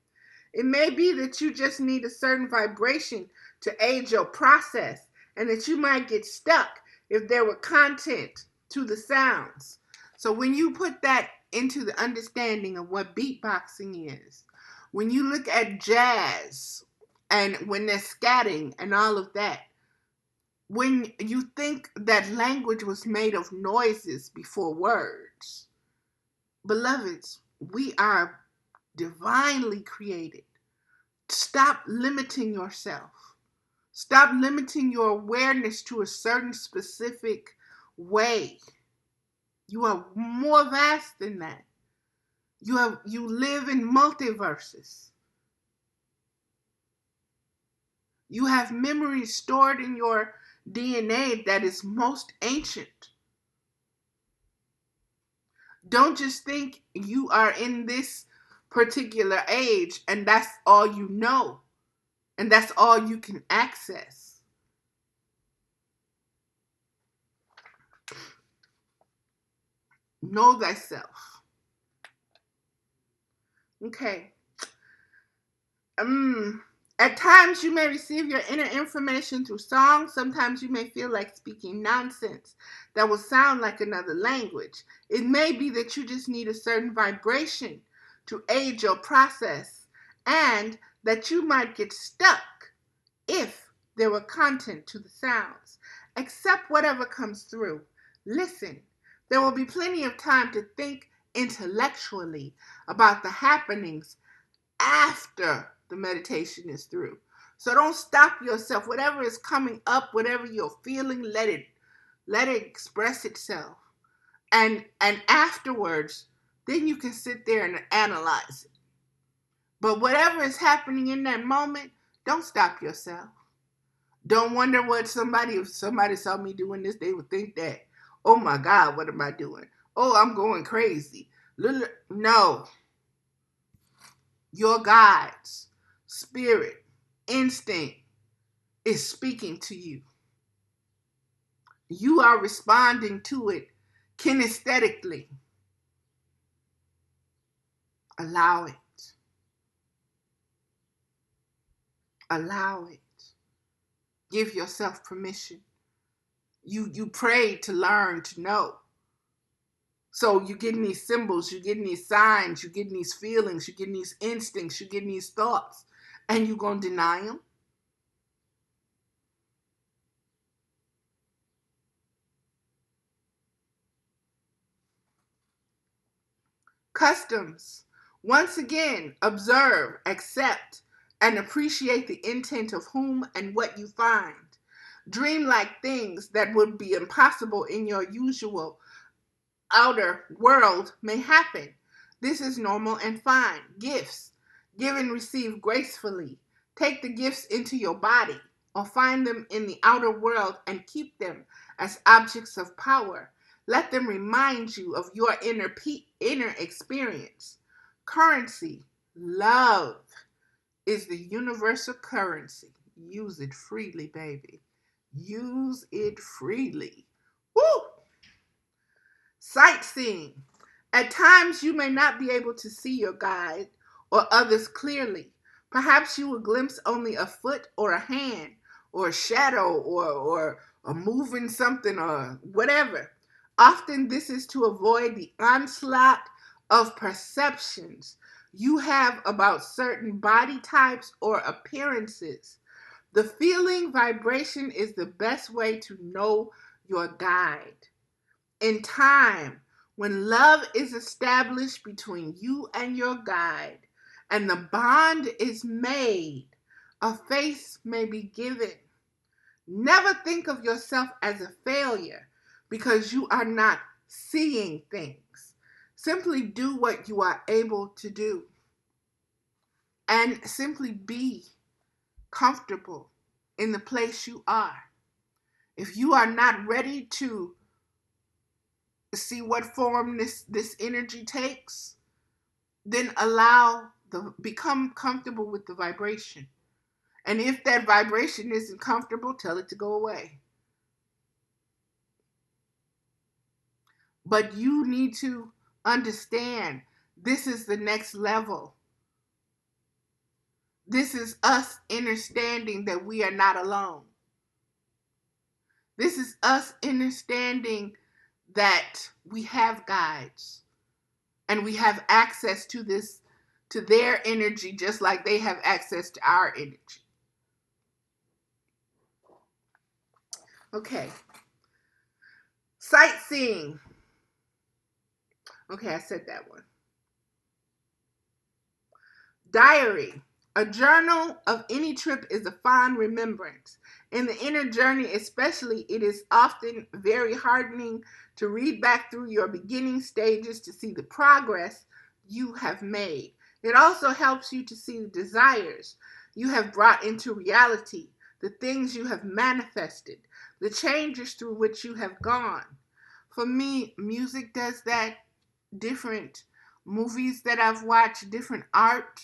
It may be that you just need a certain vibration to aid your process, and that you might get stuck if there were content to the sounds. So when you put that into the understanding of what beatboxing is, when you look at jazz and when they're scatting and all of that, when you think that language was made of noises before words, beloveds, we are divinely created. Stop limiting yourself. Stop limiting your awareness to a certain specific way. You are more vast than that. You live in multiverses. You have memories stored in your DNA that is most ancient. Don't just think you are in this particular age and that's all you know, and that's all you can access. Know thyself. Okay. At times you may receive your inner information through songs. Sometimes you may feel like speaking nonsense that will sound like another language. It may be that you just need a certain vibration to aid your process, and that you might get stuck if there were content to the sounds. Accept whatever comes through. Listen. There will be plenty of time to think intellectually about the happenings after the meditation is through. So don't stop yourself. Whatever is coming up, whatever you're feeling, let it express itself. And afterwards, then you can sit there and analyze it. But whatever is happening in that moment, don't stop yourself. Don't wonder what if somebody saw me doing this, they would think that, oh my God, what am I doing? Oh, I'm going crazy. No. Your guides, spirit, instinct is speaking to you. You are responding to it kinesthetically. Allow it. Allow it. Give yourself permission. You prayed to learn to know. So you're getting these symbols, you're getting these signs, you're getting these feelings, you're getting these instincts, you're getting these thoughts, and you're going to deny them? Customs. Once again, observe, accept, and appreciate the intent of whom and what you find. Dream like things that would be impossible in your usual outer world may happen. This is normal and fine. Gifts. Give and receive gracefully. Take the gifts into your body or find them in the outer world and keep them as objects of power. Let them remind you of your inner experience. Currency. Love is the universal currency. Use it freely, baby. Use it freely. Woo! Sightseeing. At times you may not be able to see your guide or others clearly. Perhaps you will glimpse only a foot or a hand or a shadow or a moving something or whatever. Often this is to avoid the onslaught of perceptions you have about certain body types or appearances. The feeling vibration is the best way to know your guide. In time, when love is established between you and your guide, and the bond is made, a face may be given. Never think of yourself as a failure because you are not seeing things. Simply do what you are able to do and simply be comfortable in the place you are. If you are not ready to see what form this energy takes, then become comfortable with the vibration. And if that vibration isn't comfortable, tell it to go away. But you need to understand this is the next level. This is us understanding that we are not alone. This is us understanding that we have guides and we have access to their energy just like they have access to our energy. Okay. Sightseeing. Okay, I said that one. Diary. A journal of any trip is a fond remembrance. In the inner journey, especially, it is often very heartening to read back through your beginning stages to see the progress you have made. It also helps you to see the desires you have brought into reality, the things you have manifested, the changes through which you have gone. For me, music does that, different movies that I've watched, different art,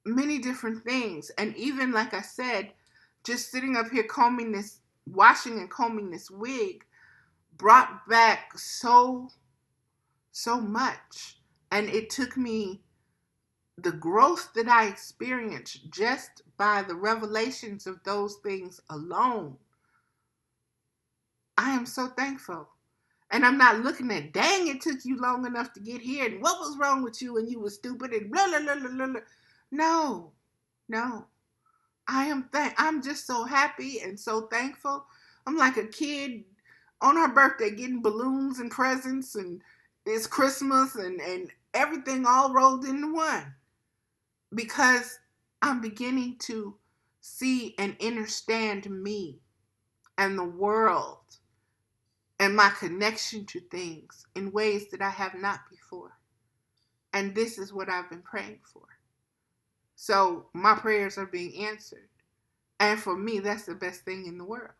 many different things. And even like I said, just sitting up here washing and combing this wig brought back so much. And it took me the growth that I experienced just by the revelations of those things alone. I am so thankful. And I'm not looking at, dang, it took you long enough to get here, and what was wrong with you, and you were stupid, and blah, blah, blah, blah, blah. No. I'm just so happy and so thankful. I'm like a kid on her birthday getting balloons and presents, and it's Christmas and everything all rolled into one. Because I'm beginning to see and understand me and the world and my connection to things in ways that I have not before. And this is what I've been praying for. So my prayers are being answered. And for me, that's the best thing in the world.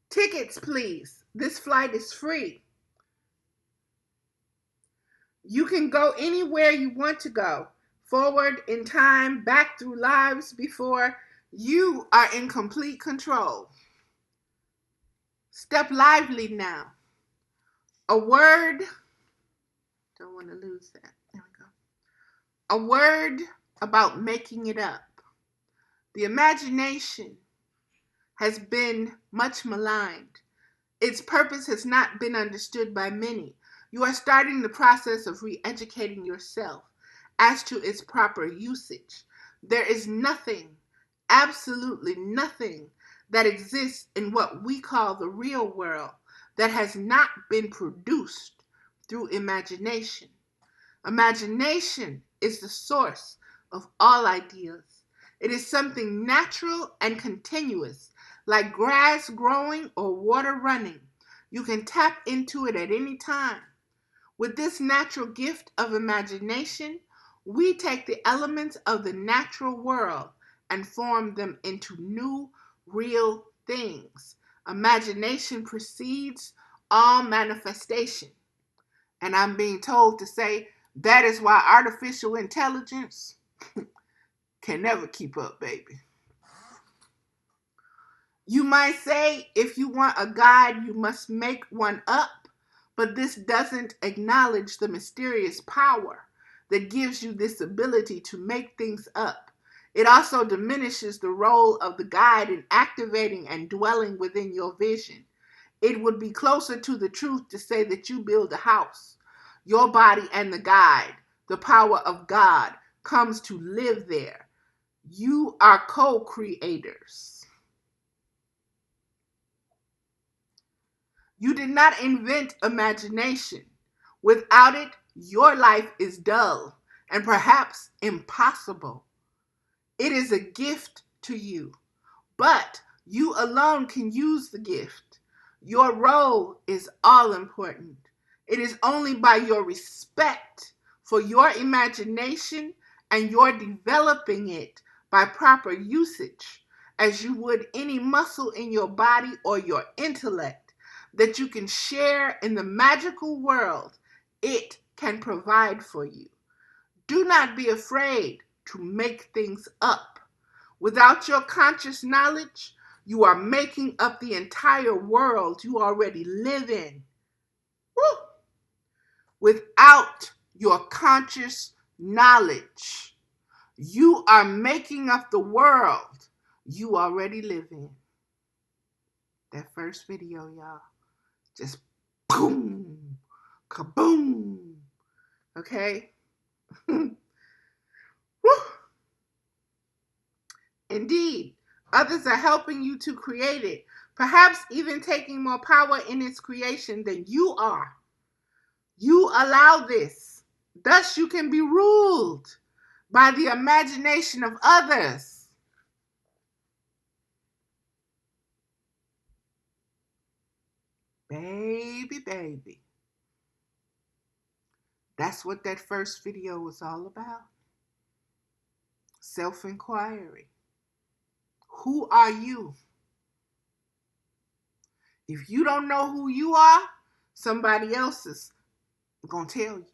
Tickets, please. This flight is free. You can go anywhere you want to go, forward in time, back through lives before. You are in complete control. Step lively now. A word, don't want to lose that. There we go. A word about making it up. The imagination has been much maligned. Its purpose has not been understood by many. You are starting the process of re-educating yourself as to its proper usage. There is nothing, absolutely nothing, that exists in what we call the real world that has not been produced through imagination. Imagination is the source of all ideas. It is something natural and continuous, like grass growing or water running. You can tap into it at any time. With this natural gift of imagination, we take the elements of the natural world and form them into new, real things. Imagination precedes all manifestation. And I'm being told to say that is why artificial intelligence can never keep up, baby. You might say if you want a guide, you must make one up, but this doesn't acknowledge the mysterious power that gives you this ability to make things up. It also diminishes the role of the guide in activating and dwelling within your vision. It would be closer to the truth to say that you build a house. Your body and the guide, the power of God, comes to live there. You are co-creators. You did not invent imagination. Without it, your life is dull and perhaps impossible. It is a gift to you, but you alone can use the gift. Your role is all important. It is only by your respect for your imagination and your developing it by proper usage, as you would any muscle in your body or your intellect, that you can share in the magical world it can provide for you. Do not be afraid to make things up. Without your conscious knowledge, you are making up the entire world you already live in. Woo! Without your conscious knowledge, you are making up the world you already live in. That first video, y'all. Just boom, kaboom. Okay? Woo! Indeed, others are helping you to create it, perhaps even taking more power in its creation than you are. You allow this. Thus, you can be ruled by the imagination of others. Baby, baby. That's what that first video was all about. Self-inquiry. Who are you? If you don't know who you are, somebody else is going to tell you.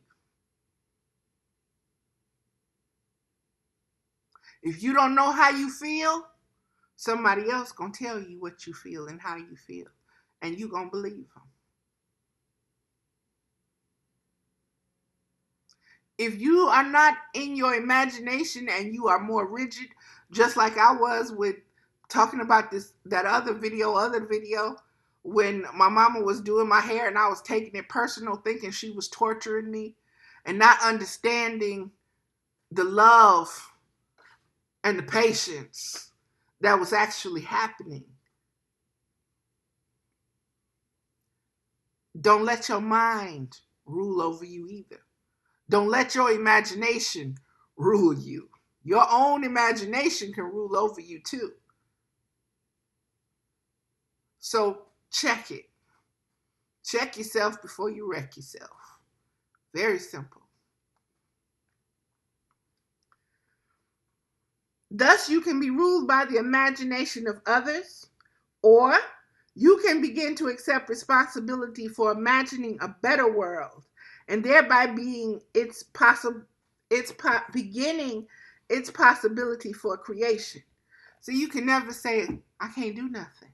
If you don't know how you feel, somebody else going to tell you what you feel and how you feel. And you going to believe them. If you are not in your imagination and you are more rigid, just like I was with talking about that other video, when my mama was doing my hair and I was taking it personal, thinking she was torturing me and not understanding the love and the patience that was actually happening. Don't let your mind rule over you either. Don't let your imagination rule you. Your own imagination can rule over you too. So check it. Check yourself before you wreck yourself. Very simple. Thus, you can be ruled by the imagination of others, or you can begin to accept responsibility for imagining a better world and thereby being beginning its possibility for creation. So you can never say, I can't do nothing.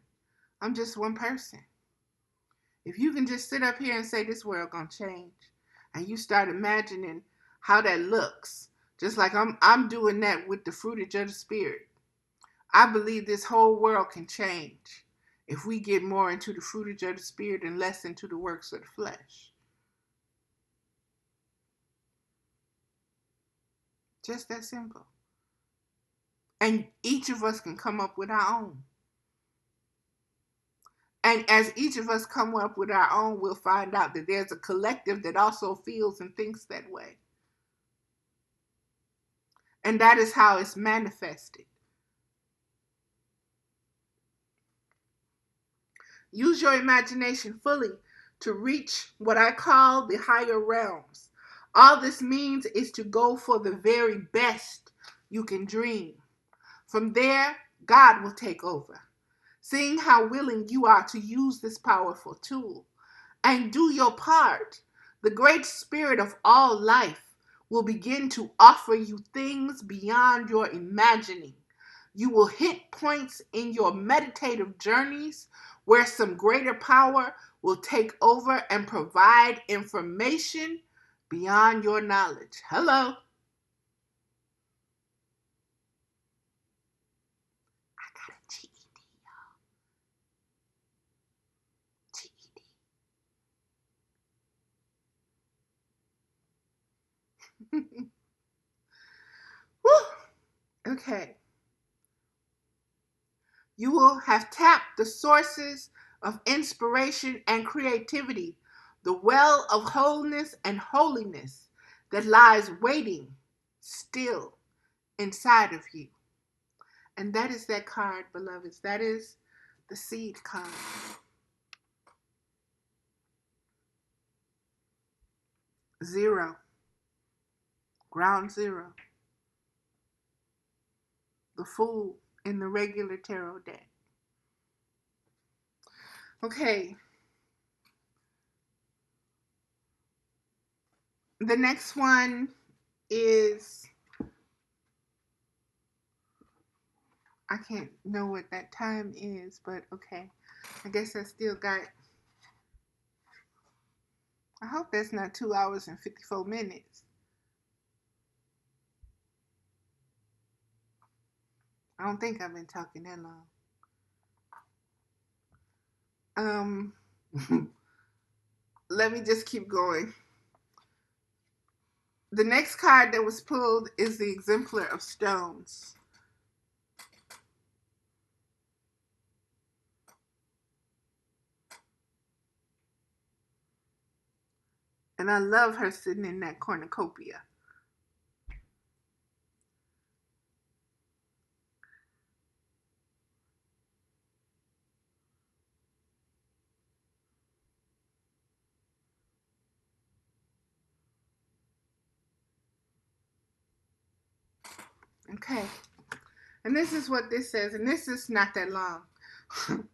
I'm just one person. If you can just sit up here and say this world gonna change, and you start imagining how that looks, just like I'm doing that with the fruitage of the spirit. I believe this whole world can change if we get more into the fruitage of the spirit and less into the works of the flesh. Just that simple. And each of us can come up with our own. And as each of us come up with our own, we'll find out that there's a collective that also feels and thinks that way. And that is how it's manifested. Use your imagination fully to reach what I call the higher realms. All this means is to go for the very best you can dream. From there, God will take over. Seeing how willing you are to use this powerful tool and do your part, the great spirit of all life will begin to offer you things beyond your imagining. You will hit points in your meditative journeys where some greater power will take over and provide information beyond your knowledge. Hello. I got a GED, y'all. GED. Woo. Okay. You will have tapped the sources of inspiration and creativity, the well of wholeness and holiness that lies waiting still inside of you. And that is that card, beloveds. That is the seed card. Zero. Ground zero. The Fool in the regular tarot deck. Okay. The next one is, I can't know what that time is, but okay. I guess I still got, I hope that's not 2 hours and 54 minutes. I don't think I've been talking that long. Let me just keep going. The next card that was pulled is the Exemplar of Stones. And I love her sitting in that cornucopia. Okay. And this is what this says. And this is not that long.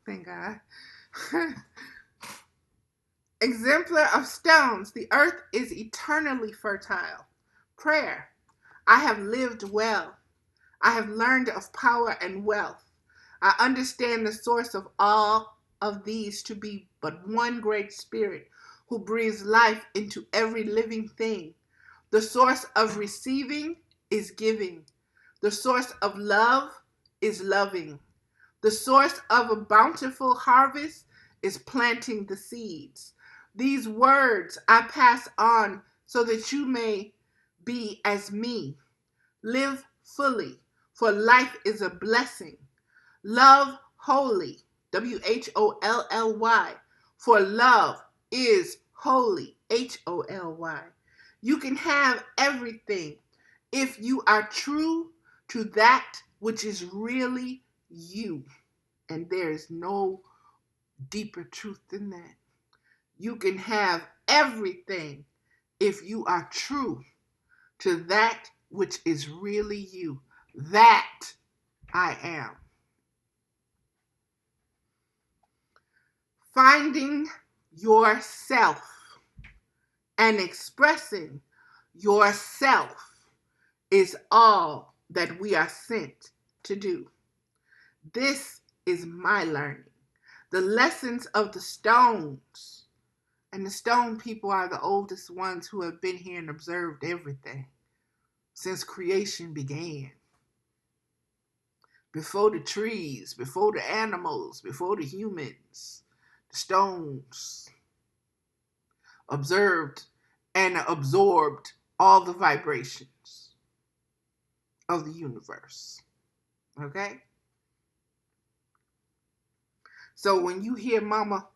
Thank God. Exemplar of Stones. The earth is eternally fertile. Prayer. I have lived well. I have learned of power and wealth. I understand the source of all of these to be but one great spirit who breathes life into every living thing. The source of receiving is giving. The source of love is loving. The source of a bountiful harvest is planting the seeds. These words I pass on so that you may be as me. Live fully, for life is a blessing. Love wholly, WHOLLY, for love is holy, HOLY. You can have everything if you are true to that which is really you. And there is no deeper truth than that. You can have everything if you are true to that which is really you. That I am. Finding yourself and expressing yourself is all that we are sent to do. This is my learning. The lessons of the stones. And the stone people are the oldest ones who have been here and observed everything since creation began. Before the trees, before the animals, before the humans, the stones observed and absorbed all the vibrations of the universe. Okay? So when you hear mama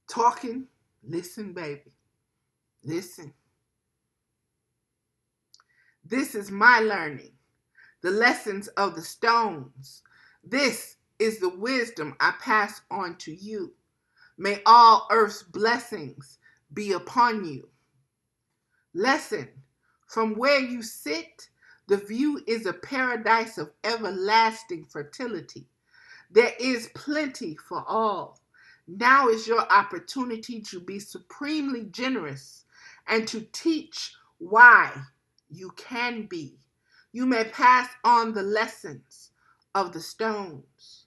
talking, listen, baby. Listen. This is my learning. The lessons of the stones. This is the wisdom I pass on to you. May all earth's blessings be upon you. Lesson. From where you sit, the view is a paradise of everlasting fertility. There is plenty for all. Now is your opportunity to be supremely generous and to teach why you can be. You may pass on the lessons of the stones.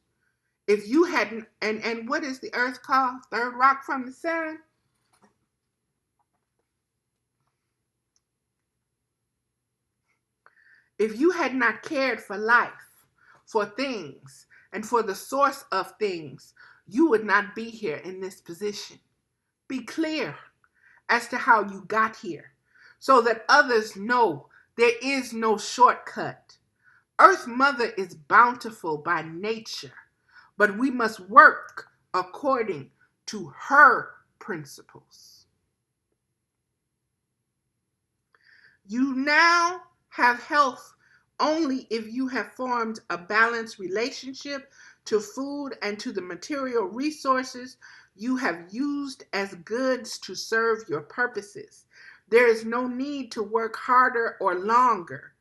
If you hadn't, and what is the earth called? Third rock from the sun? If you had not cared for life, for things, and for the source of things, you would not be here in this position. Be clear as to how you got here so that others know there is no shortcut. Earth Mother is bountiful by nature, but we must work according to her principles. You now have health only if you have formed a balanced relationship to food and to the material resources you have used as goods to serve your purposes. There is no need to work harder or longer.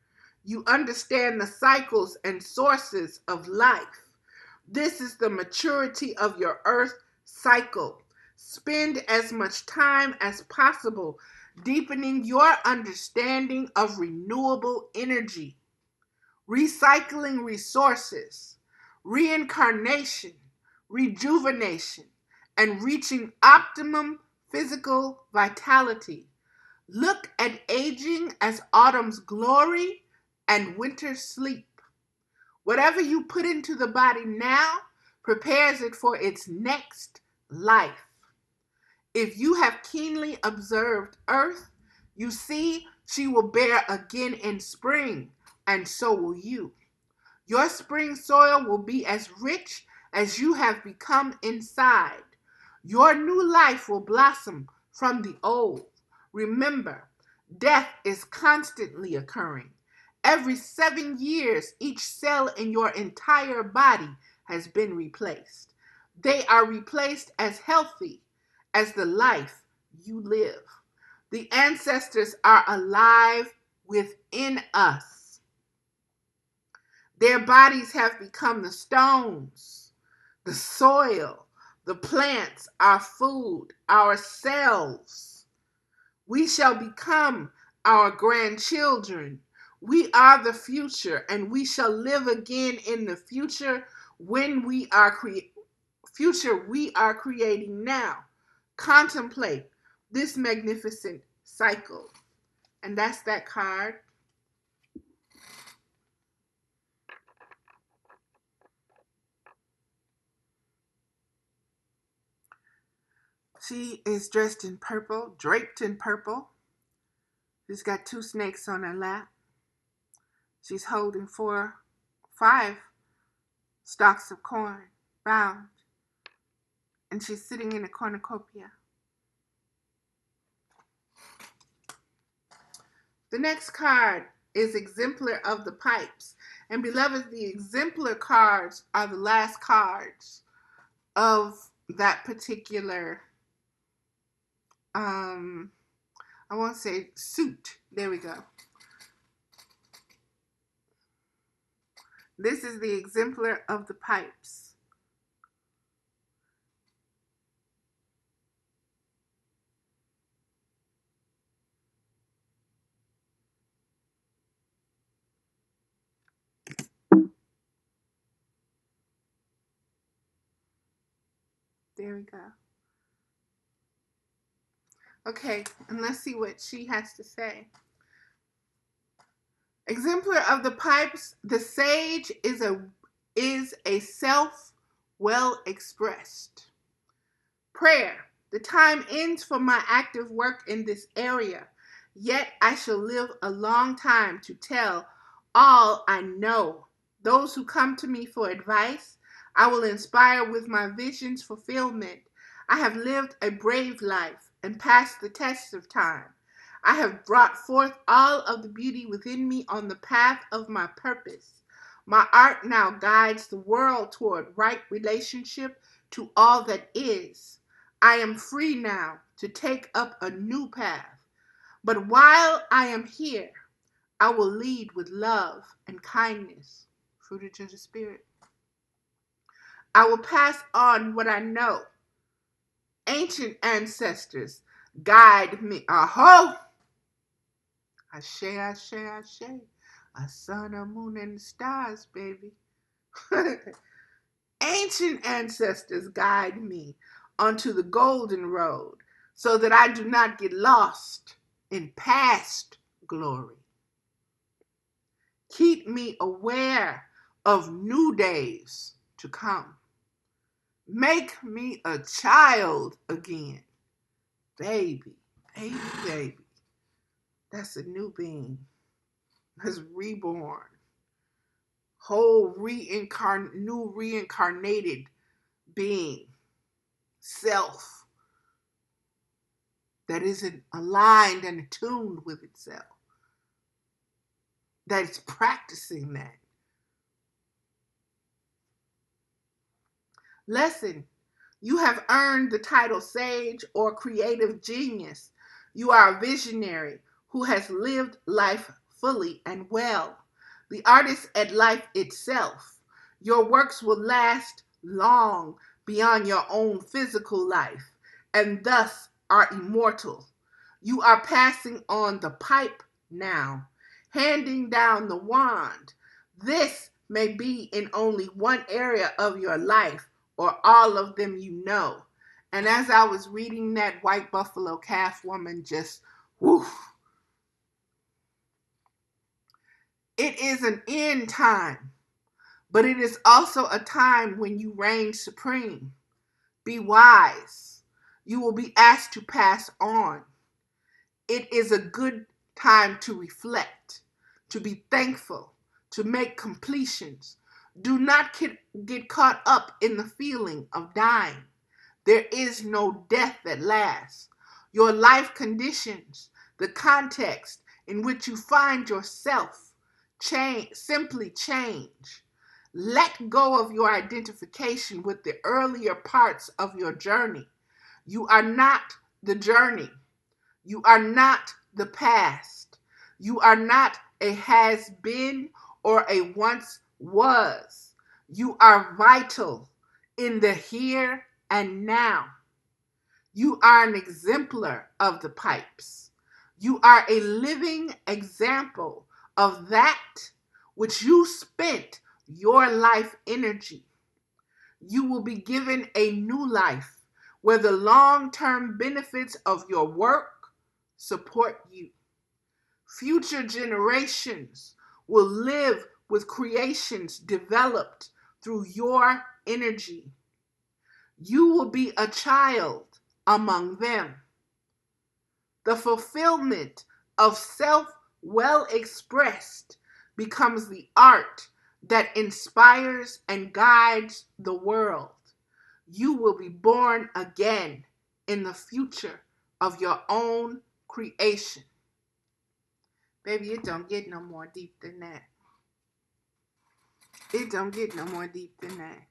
You understand the cycles and sources of life. This is the maturity of your earth cycle. Spend as much time as possible deepening your understanding of renewable energy, recycling resources, reincarnation, rejuvenation, and reaching optimum physical vitality. Look at aging as autumn's glory and winter's sleep. Whatever you put into the body now prepares it for its next life. If you have keenly observed Earth, you see she will bear again in spring, and so will you. Your spring soil will be as rich as you have become inside. Your new life will blossom from the old. Remember, death is constantly occurring. Every 7 years, each cell in your entire body has been replaced. They are replaced as healthy as the life you live. The ancestors are alive within us. Their bodies have become the stones, the soil, the plants, our food, ourselves. We shall become our grandchildren. We are the future, and we shall live again in the future when we are creating now. Contemplate this magnificent cycle. And that's that card. She is dressed in purple, draped in purple. She's got 2 snakes on her lap. She's holding 5 stalks of corn, bound. And she's sitting in a cornucopia. The next card is Exemplar of the Pipes. And beloved, the exemplar cards are the last cards of that particular I won't say suit. There we go. This is the exemplar of the pipes. There we go. Okay, and let's see what she has to say. Exemplar of the pipes, the sage is a self well expressed. Prayer. The time ends for my active work in this area, yet I shall live a long time to tell all I know. Those who come to me for advice, I will inspire with my vision's fulfillment. I have lived a brave life and passed the test of time. I have brought forth all of the beauty within me on the path of my purpose. My art now guides the world toward right relationship to all that is. I am free now to take up a new path. But while I am here, I will lead with love and kindness, fruitage of the Spirit. I will pass on what I know. Ancient ancestors guide me. Aho! Ashe, ashe, ashe. A sun, a moon, and the stars, baby. Ancient ancestors guide me onto the golden road so that I do not get lost in past glory. Keep me aware of new days to come. Make me a child again. Baby, baby, baby. That's a new being. That's reborn. Whole new reincarnated being. Self that isn't aligned and attuned with itself. That is practicing that. Lesson. You have earned the title sage or creative genius. You are a visionary who has lived life fully and well. The artist at life itself. Your works will last long beyond your own physical life and thus are immortal. You are passing on the pipe now, handing down the wand. This may be in only one area of your life or all of them you know. And as I was reading that, white buffalo calf woman just, woof. It is an end time, but it is also a time when you reign supreme. Be wise. You will be asked to pass on. It is a good time to reflect, to be thankful, to make completions. Do not get caught up in the feeling of dying. There is no death that lasts. Your life conditions, the context in which you find yourself, simply change. Let go of your identification with the earlier parts of your journey. You are not the journey. You are not the past. You are not a has been or a once was. You are vital in the here and now. You are an exemplar of the pipes. You are a living example of that which you spent your life energy. You will be given a new life where the long-term benefits of your work support you. Future generations will live with creations developed through your energy. You will be a child among them. The fulfillment of self well expressed becomes the art that inspires and guides the world. You will be born again in the future of your own creation. Baby, it don't get no more deep than that. It don't get no more deep than that.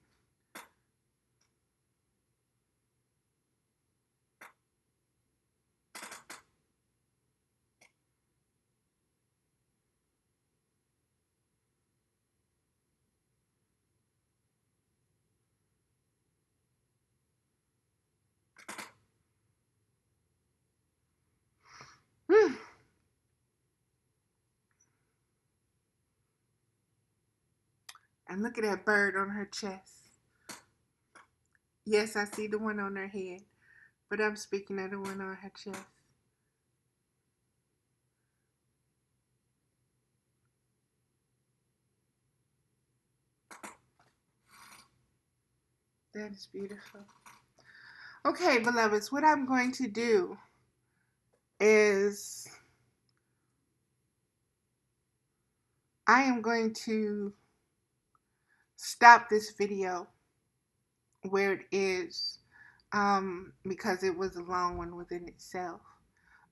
And look at that bird on her chest. Yes, I see the one on her head, but I'm speaking of the one on her chest. That is beautiful. Okay, beloveds, what I'm going to do is I am going to stop this video where it is, because it was a long one within itself.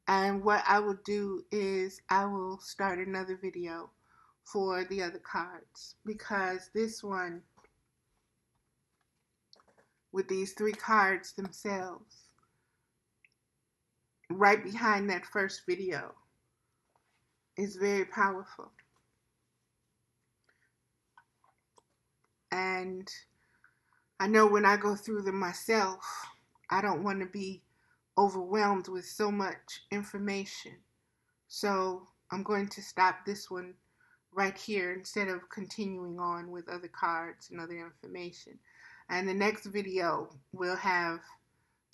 And what I will do is I will start another video for the other cards, because this one with these 3 cards themselves, right behind that first video, is very powerful. And I know when I go through them myself, I don't want to be overwhelmed with so much information. So I'm going to stop this one right here instead of continuing on with other cards and other information. And the next video will have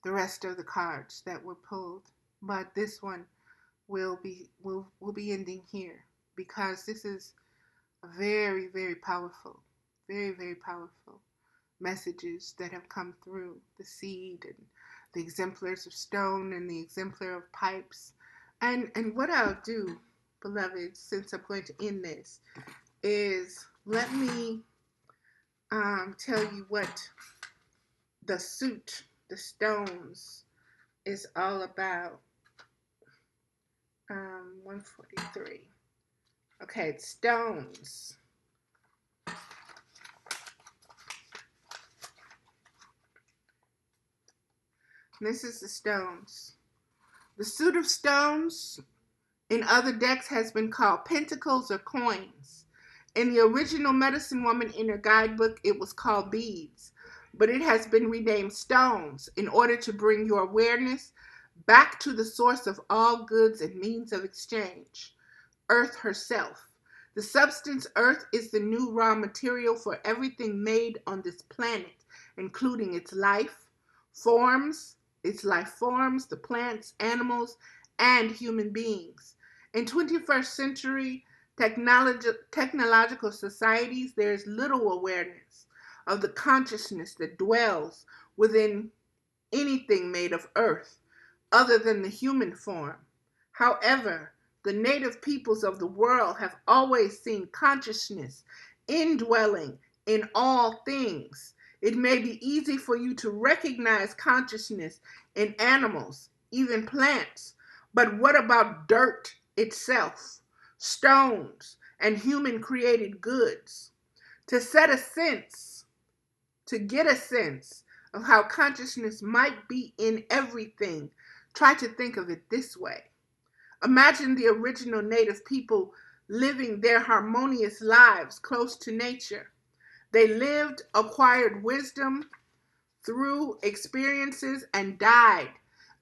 the rest of the cards that were pulled. But this one will be ending here, because this is very, very powerful, very, very powerful messages that have come through the seed and the exemplars of stone and the exemplar of pipes. And what I'll do, beloved, since I'm going to end this, is let me tell you what the suit, the stones, is all about. 143. Okay, it's stones. This is the stones. The suit of stones in other decks has been called pentacles or coins. In the original Medicine Woman Inner Guidebook, it was called beads, but it has been renamed stones in order to bring your awareness back to the source of all goods and means of exchange, Earth herself. The substance Earth is the new raw material for everything made on this planet, including its life forms, the plants, animals, and human beings. In 21st century technological societies, there is little awareness of the consciousness that dwells within anything made of earth other than the human form. However, the native peoples of the world have always seen consciousness indwelling in all things. It may be easy for you to recognize consciousness in animals, even plants, but what about dirt itself, stones, and human created goods? To get a sense of how consciousness might be in everything, try to think of it this way. Imagine the original native people living their harmonious lives close to nature. They lived, acquired wisdom through experiences, and died.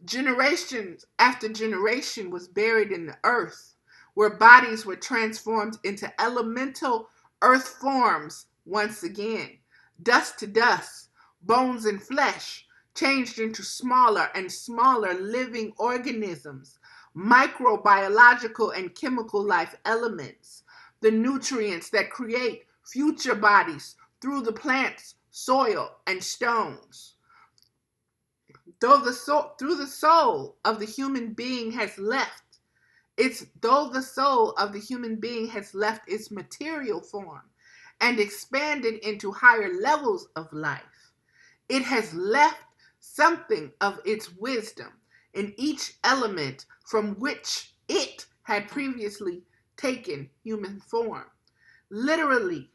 Generations after generation was buried in the earth, where bodies were transformed into elemental earth forms once again. Dust to dust, bones and flesh changed into smaller and smaller living organisms, microbiological and chemical life elements, the nutrients that create future bodies through the plants, soil, and stones. Through the soul of the human being has left its material form and expanded into higher levels of life, it has left something of its wisdom in each element from which it had previously taken human form. Literally,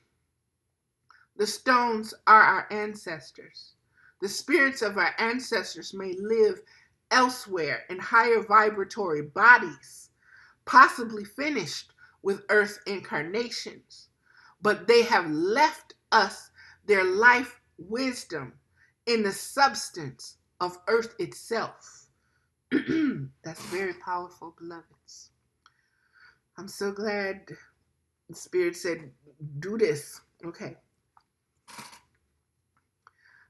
the stones are our ancestors. The spirits of our ancestors may live elsewhere in higher vibratory bodies, possibly finished with earth incarnations, but they have left us their life wisdom in the substance of earth itself. That's very powerful, beloveds. I'm so glad the Spirit said, do this. Okay.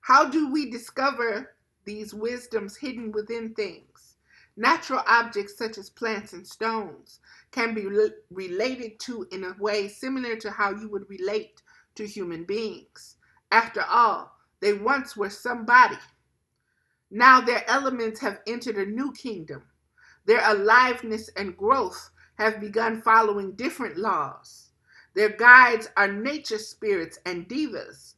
How do we discover these wisdoms hidden within things? Natural objects such as plants and stones can be related to in a way similar to how you would relate to human beings. After all, they once were somebody. Now their elements have entered a new kingdom. Their aliveness and growth have begun following different laws. Their guides are nature spirits and devas,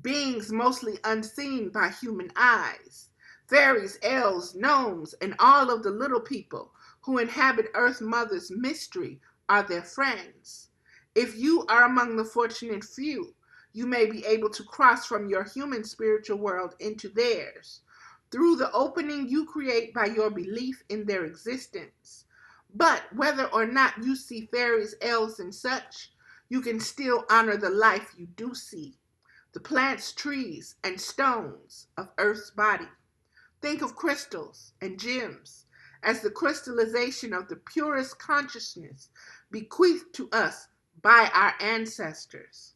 beings mostly unseen by human eyes. Fairies, elves, gnomes, and all of the little people who inhabit Earth Mother's mystery are their friends. If you are among the fortunate few, you may be able to cross from your human spiritual world into theirs through the opening you create by your belief in their existence. But whether or not you see fairies, elves, and such, you can still honor the life you do see, the plants, trees, and stones of Earth's body. Think of crystals and gems as the crystallization of the purest consciousness bequeathed to us by our ancestors.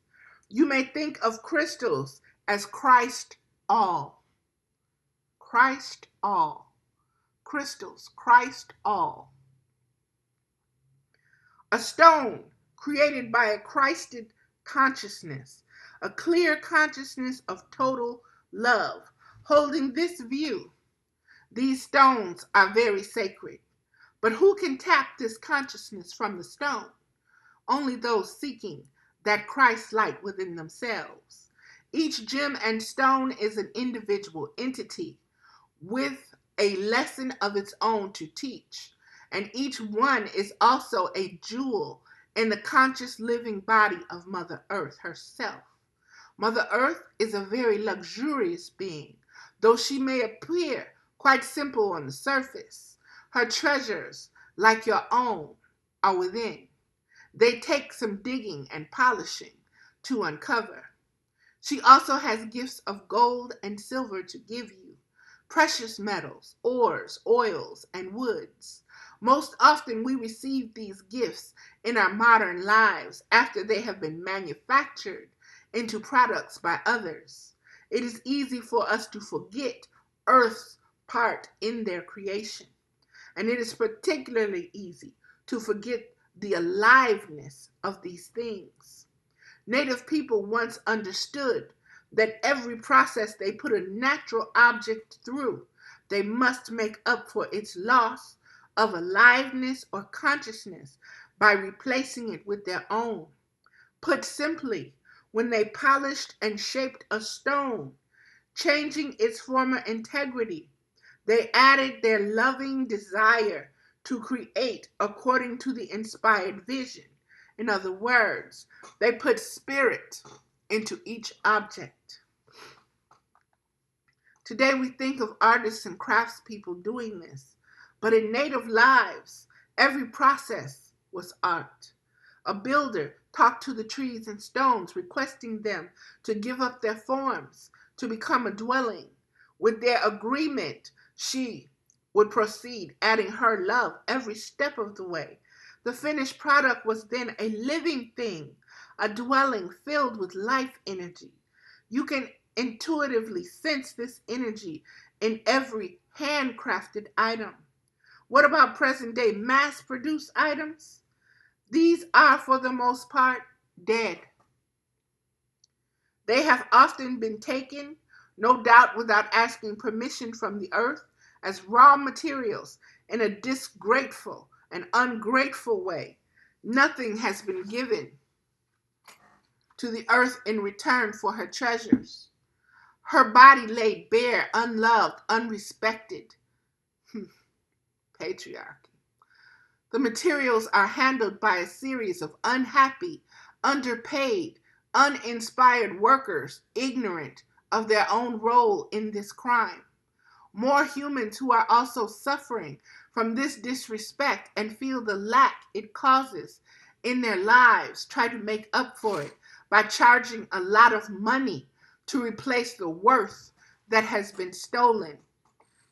You may think of crystals as Christ all. Christ all. Crystals, Christ all. A stone created by a Christed consciousness, a clear consciousness of total love. Holding this view, these stones are very sacred. But who can tap this consciousness from the stone? Only those seeking that Christ light within themselves. Each gem and stone is an individual entity with a lesson of its own to teach, and each one is also a jewel in the conscious living body of Mother Earth herself. Mother Earth is a very luxurious being, though she may appear quite simple on the surface. Her treasures, like your own, are within. They take some digging and polishing to uncover. She also has gifts of gold and silver to give you, precious metals, ores, oils, and woods. Most often we receive these gifts in our modern lives after they have been manufactured into products by others. It is easy for us to forget Earth's part in their creation, and it is particularly easy to forget the aliveness of these things. Native people once understood that every process they put a natural object through, they must make up for its loss of aliveness or consciousness by replacing it with their own. Put simply, when they polished and shaped a stone, changing its former integrity, they added their loving desire to create according to the inspired vision. In other words, they put spirit into each object. Today we think of artists and craftspeople doing this, but in native lives, every process was art. A builder talked to the trees and stones, requesting them to give up their forms to become a dwelling. With their agreement, she would proceed, adding her love every step of the way. The finished product was then a living thing, a dwelling filled with life energy. You can intuitively sense this energy in every handcrafted item. What about present day mass produced items? These are, for the most part, dead. They have often been taken, no doubt without asking permission from the earth, as raw materials in a disgrateful and ungrateful way. Nothing has been given to the earth in return for her treasures. Her body laid bare, unloved, unrespected. Patriarchy. The materials are handled by a series of unhappy, underpaid, uninspired workers, ignorant of their own role in this crime. More humans who are also suffering from this disrespect and feel the lack it causes in their lives try to make up for it by charging a lot of money to replace the worth that has been stolen.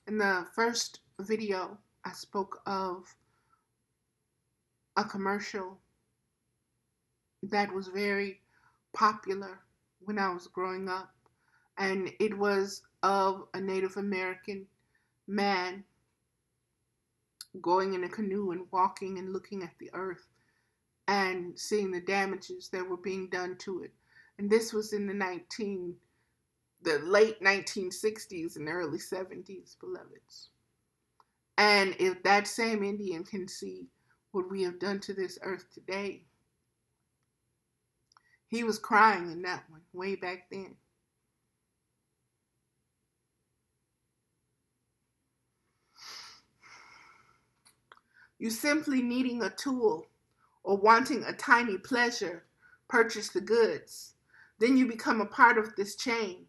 In the first video, I spoke of a commercial that was very popular when I was growing up. And it was of a Native American man going in a canoe and walking and looking at the earth and seeing the damages that were being done to it. And this was in the late 1960s and early 70s, beloveds. And if that same Indian can see what we have done to this earth today, he was crying in that one way back then. You simply needing a tool or wanting a tiny pleasure, purchase the goods. Then you become a part of this chain.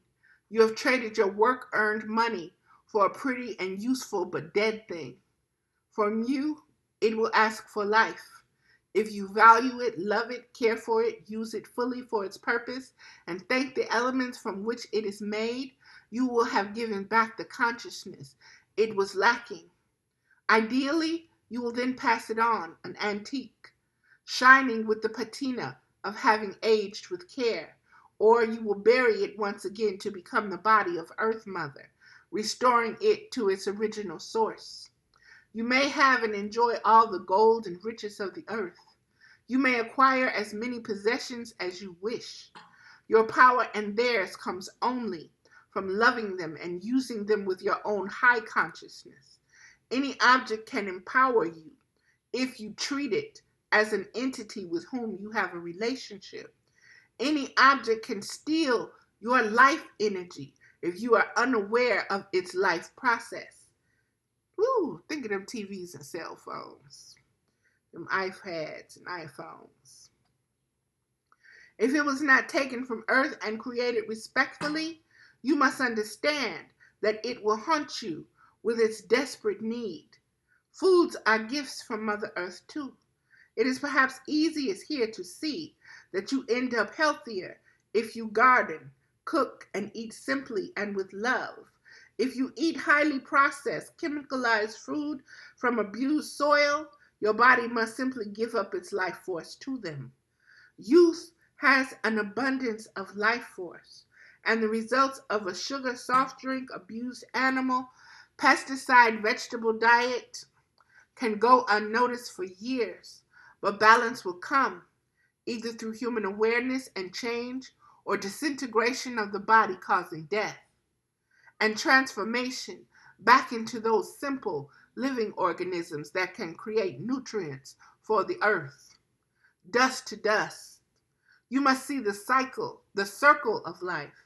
You have traded your work-earned money for a pretty and useful but dead thing. From you, it will ask for life. If you value it, love it, care for it, use it fully for its purpose, and thank the elements from which it is made, you will have given back the consciousness it was lacking. Ideally, you will then pass it on, an antique, shining with the patina of having aged with care, or you will bury it once again to become the body of Earth Mother, restoring it to its original source. You may have and enjoy all the gold and riches of the earth. You may acquire as many possessions as you wish. Your power and theirs comes only from loving them and using them with your own high consciousness. Any object can empower you if you treat it as an entity with whom you have a relationship. Any object can steal your life energy if you are unaware of its life process. Woo, think of them TVs and cell phones, them iPads and iPhones. If it was not taken from earth and created respectfully, you must understand that it will haunt you with its desperate need. Foods are gifts from Mother Earth too. It is perhaps easiest here to see that you end up healthier if you garden, cook, and eat simply and with love. If you eat highly processed, chemicalized food from abused soil, your body must simply give up its life force to them. Youth has an abundance of life force, and the results of a sugar soft drink, abused animal, pesticide vegetable diet can go unnoticed for years, but balance will come either through human awareness and change or disintegration of the body causing death and transformation back into those simple living organisms that can create nutrients for the earth. Dust to dust. You must see the cycle, the circle of life.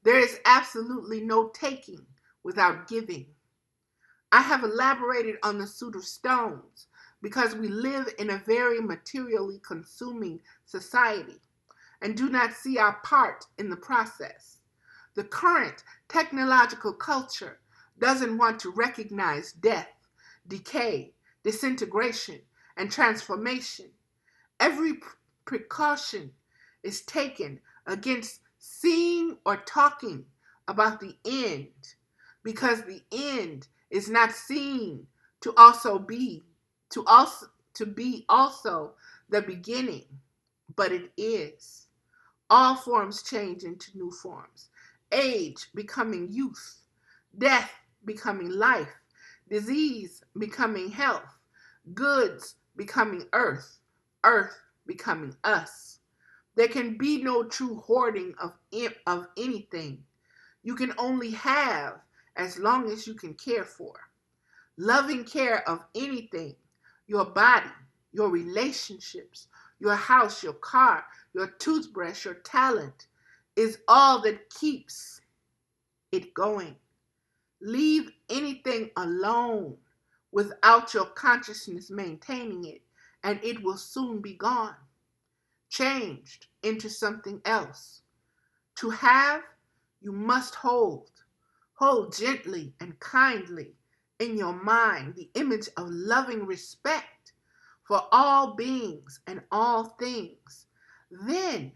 There is absolutely no taking without giving. I have elaborated on the suit of stones because we live in a very materially consuming society and do not see our part in the process. The current technological culture doesn't want to recognize death, decay, disintegration, and transformation. Every precaution is taken against seeing or talking about the end because the end is not seen to also be also the beginning, but it is. All forms change into new forms. Age becoming youth, death becoming life, disease becoming health, goods becoming earth, earth becoming us. There can be no true hoarding of anything. You can only have as long as you can care for. Loving care of anything, your body, your relationships, your house, your car, your toothbrush, your talent, is all that keeps it going. Leave anything alone without your consciousness maintaining it, and it will soon be gone, changed into something else. To have, you must hold. Hold gently and kindly in your mind the image of loving respect for all beings and all things. Then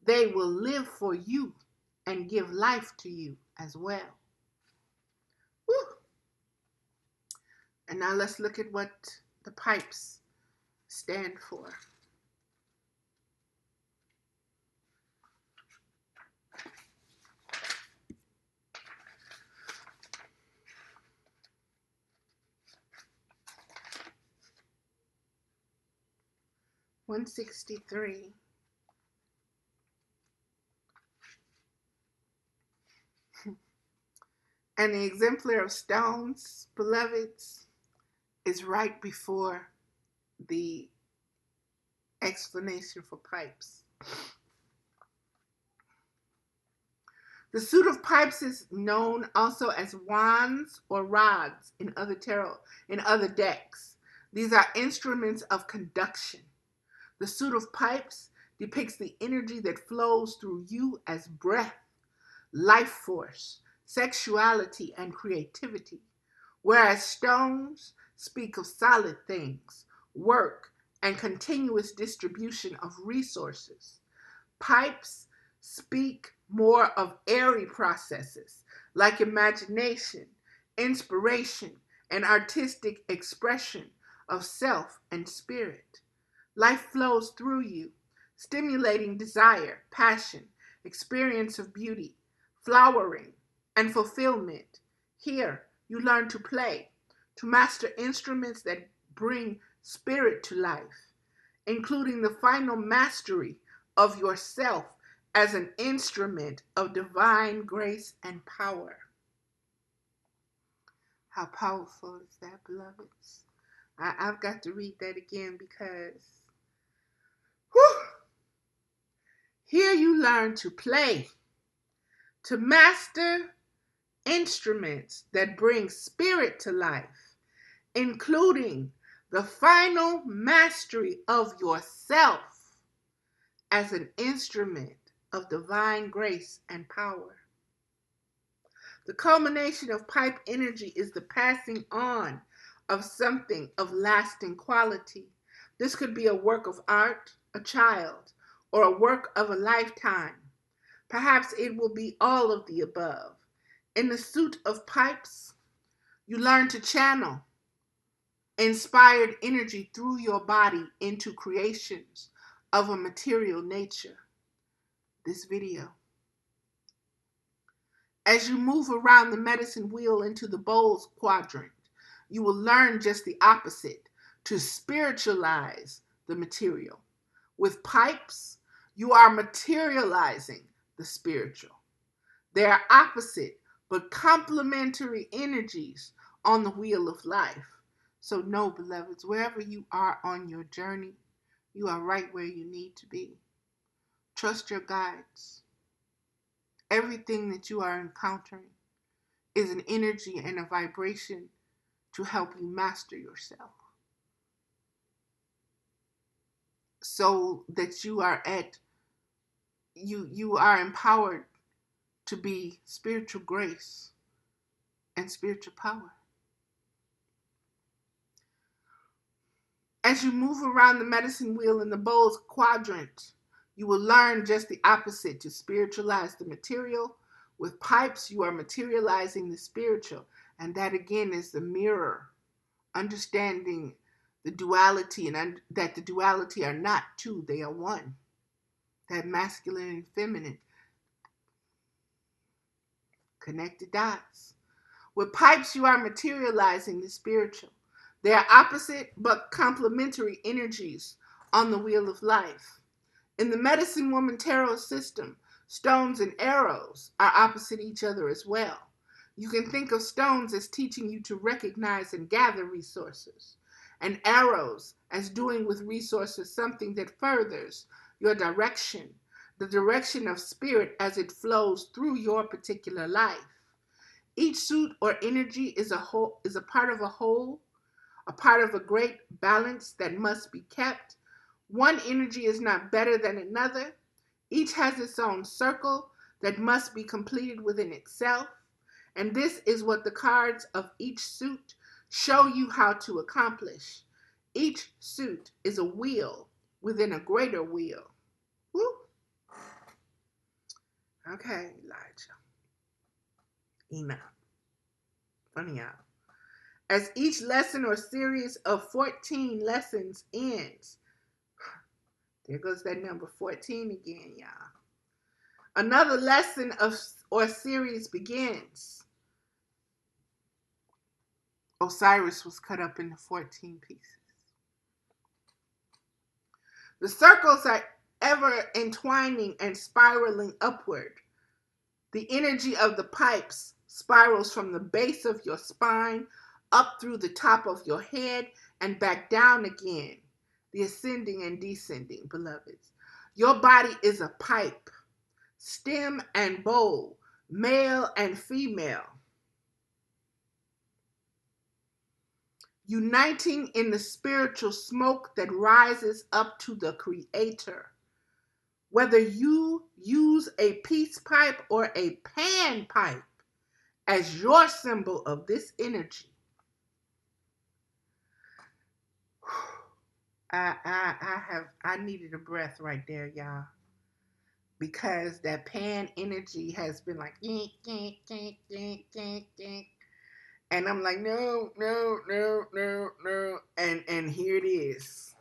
they will live for you and give life to you as well. Woo. And now let's look at what the pipes stand for. 163. And the exemplar of stones, beloveds, is right before the explanation for pipes. The suit of pipes is known also as wands or rods in other decks. These are instruments of conduction. The suit of pipes depicts the energy that flows through you as breath, life force, sexuality, and creativity, whereas stones speak of solid things, work, and continuous distribution of resources. Pipes speak more of airy processes like imagination, inspiration, and artistic expression of self and spirit. Life flows through you, stimulating desire, passion, experience of beauty, flowering, and fulfillment. Here, you learn to play, to master instruments that bring spirit to life, including the final mastery of yourself as an instrument of divine grace and power. How powerful is that, beloveds? I've got to read that again because whew, here you learn to play, to master instruments that bring spirit to life, including the final mastery of yourself as an instrument of divine grace and power. The culmination of pipe energy is the passing on of something of lasting quality. This could be a work of art, a child, or a work of a lifetime. Perhaps it will be all of the above. In the suit of pipes, you learn to channel inspired energy through your body into creations of a material nature. This video. As you move around the medicine wheel into the bowls quadrant, you will learn just the opposite, to spiritualize the material. With pipes, you are materializing the spiritual. They are opposite but complementary energies on the wheel of life. So know, beloveds, wherever you are on your journey, you are right where you need to be. Trust your guides. Everything that you are encountering is an energy and a vibration to help you master yourself, so that you are empowered to be spiritual grace and spiritual power. As you move around the medicine wheel in the bowls quadrant, you will learn just the opposite, to spiritualize the material. With pipes, you are materializing the spiritual. And that again is the mirror, understanding the duality, and that the duality are not two, they are one. That masculine and feminine. Connect the dots. With pipes, you are materializing the spiritual. They are opposite but complementary energies on the wheel of life. In the Medicine Woman Tarot system, stones and arrows are opposite each other as well. You can think of stones as teaching you to recognize and gather resources, and arrows as doing with resources something that furthers your direction, the direction of spirit as it flows through your particular life. Each suit or energy is a part of a whole, a part of a great balance that must be kept. One energy is not better than another. Each has its own circle that must be completed within itself. And this is what the cards of each suit show you how to accomplish. Each suit is a wheel within a greater wheel. Woo. Okay, Elijah. Enough. Funny out. As each lesson or series of 14 lessons ends, there goes that number 14 again, y'all. Another lesson or series begins. Osiris was cut up into 14 pieces. The circles are ever entwining and spiraling upward. The energy of the pipes spirals from the base of your spine up through the top of your head and back down again. The ascending and descending, beloveds. Your body is a pipe, stem and bowl, male and female, uniting in the spiritual smoke that rises up to the Creator. Whether you use a peace pipe or a pan pipe as your symbol of this energy, I needed a breath right there, y'all, because that pan energy has been like, and I'm like, no, no, no, no, no, and here it is.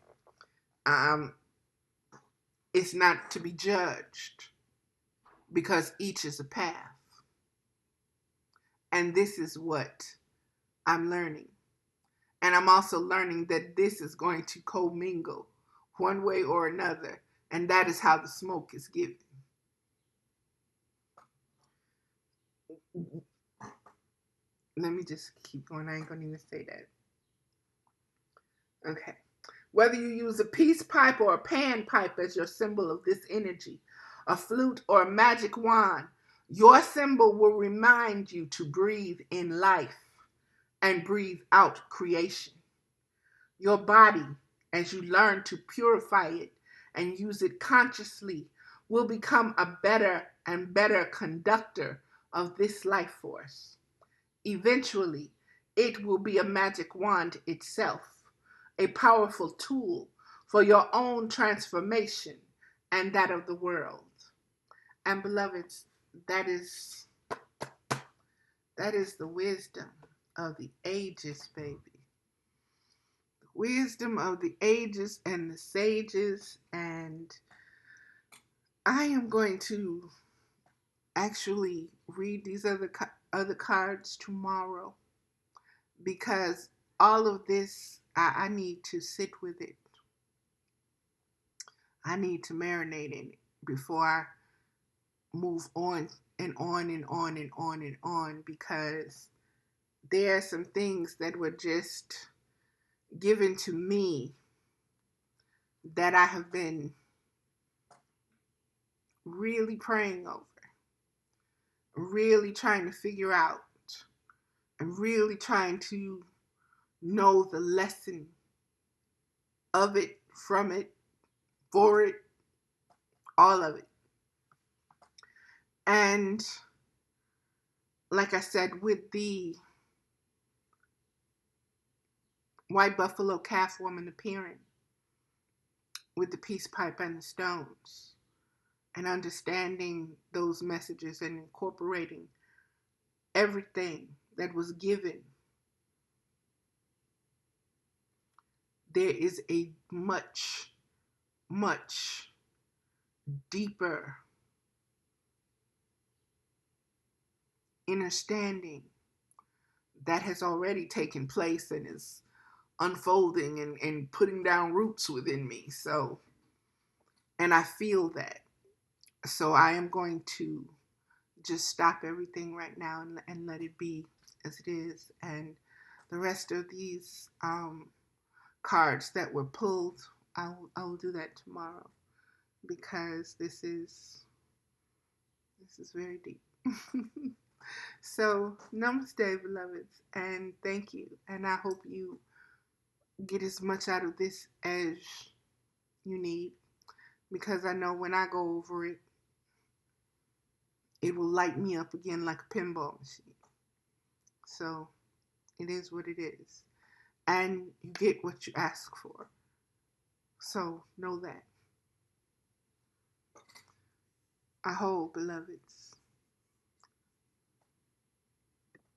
It's not to be judged because each is a path, and this is what I'm learning. And I'm also learning that this is going to commingle one way or another. And that is how the smoke is given. Let me just keep going. I ain't going to even say that. Okay. Whether you use a peace pipe or a pan pipe as your symbol of this energy, a flute or a magic wand, your symbol will remind you to breathe in life and breathe out creation. Your body, as you learn to purify it and use it consciously, will become a better and better conductor of this life force. Eventually, it will be a magic wand itself, a powerful tool for your own transformation and that of the world. And beloveds, that is the wisdom of the ages, baby. Wisdom of the ages and the sages, and I am going to actually read these other cards tomorrow because all of this I need to sit with it. I need to marinate in it before I move on and on and on and on and on, because there are some things that were just given to me that I have been really praying over, really trying to figure out, and really trying to know the lesson of it, from it, for it, all of it. And like I said, with the white buffalo calf woman appearing with the peace pipe and the stones, and understanding those messages and incorporating everything that was given, there is a much, much deeper understanding that has already taken place and is unfolding and putting down roots within me. So, and I feel that. So I am going to just stop everything right now and let it be as it is. And the rest of these cards that were pulled, I will do that tomorrow, because this is very deep. So namaste, beloveds, and thank you. And I hope you get as much out of this as you need, because I know when I go over it, it will light me up again like a pinball machine. So it is what it is. And you get what you ask for. So know that. Aho, beloveds.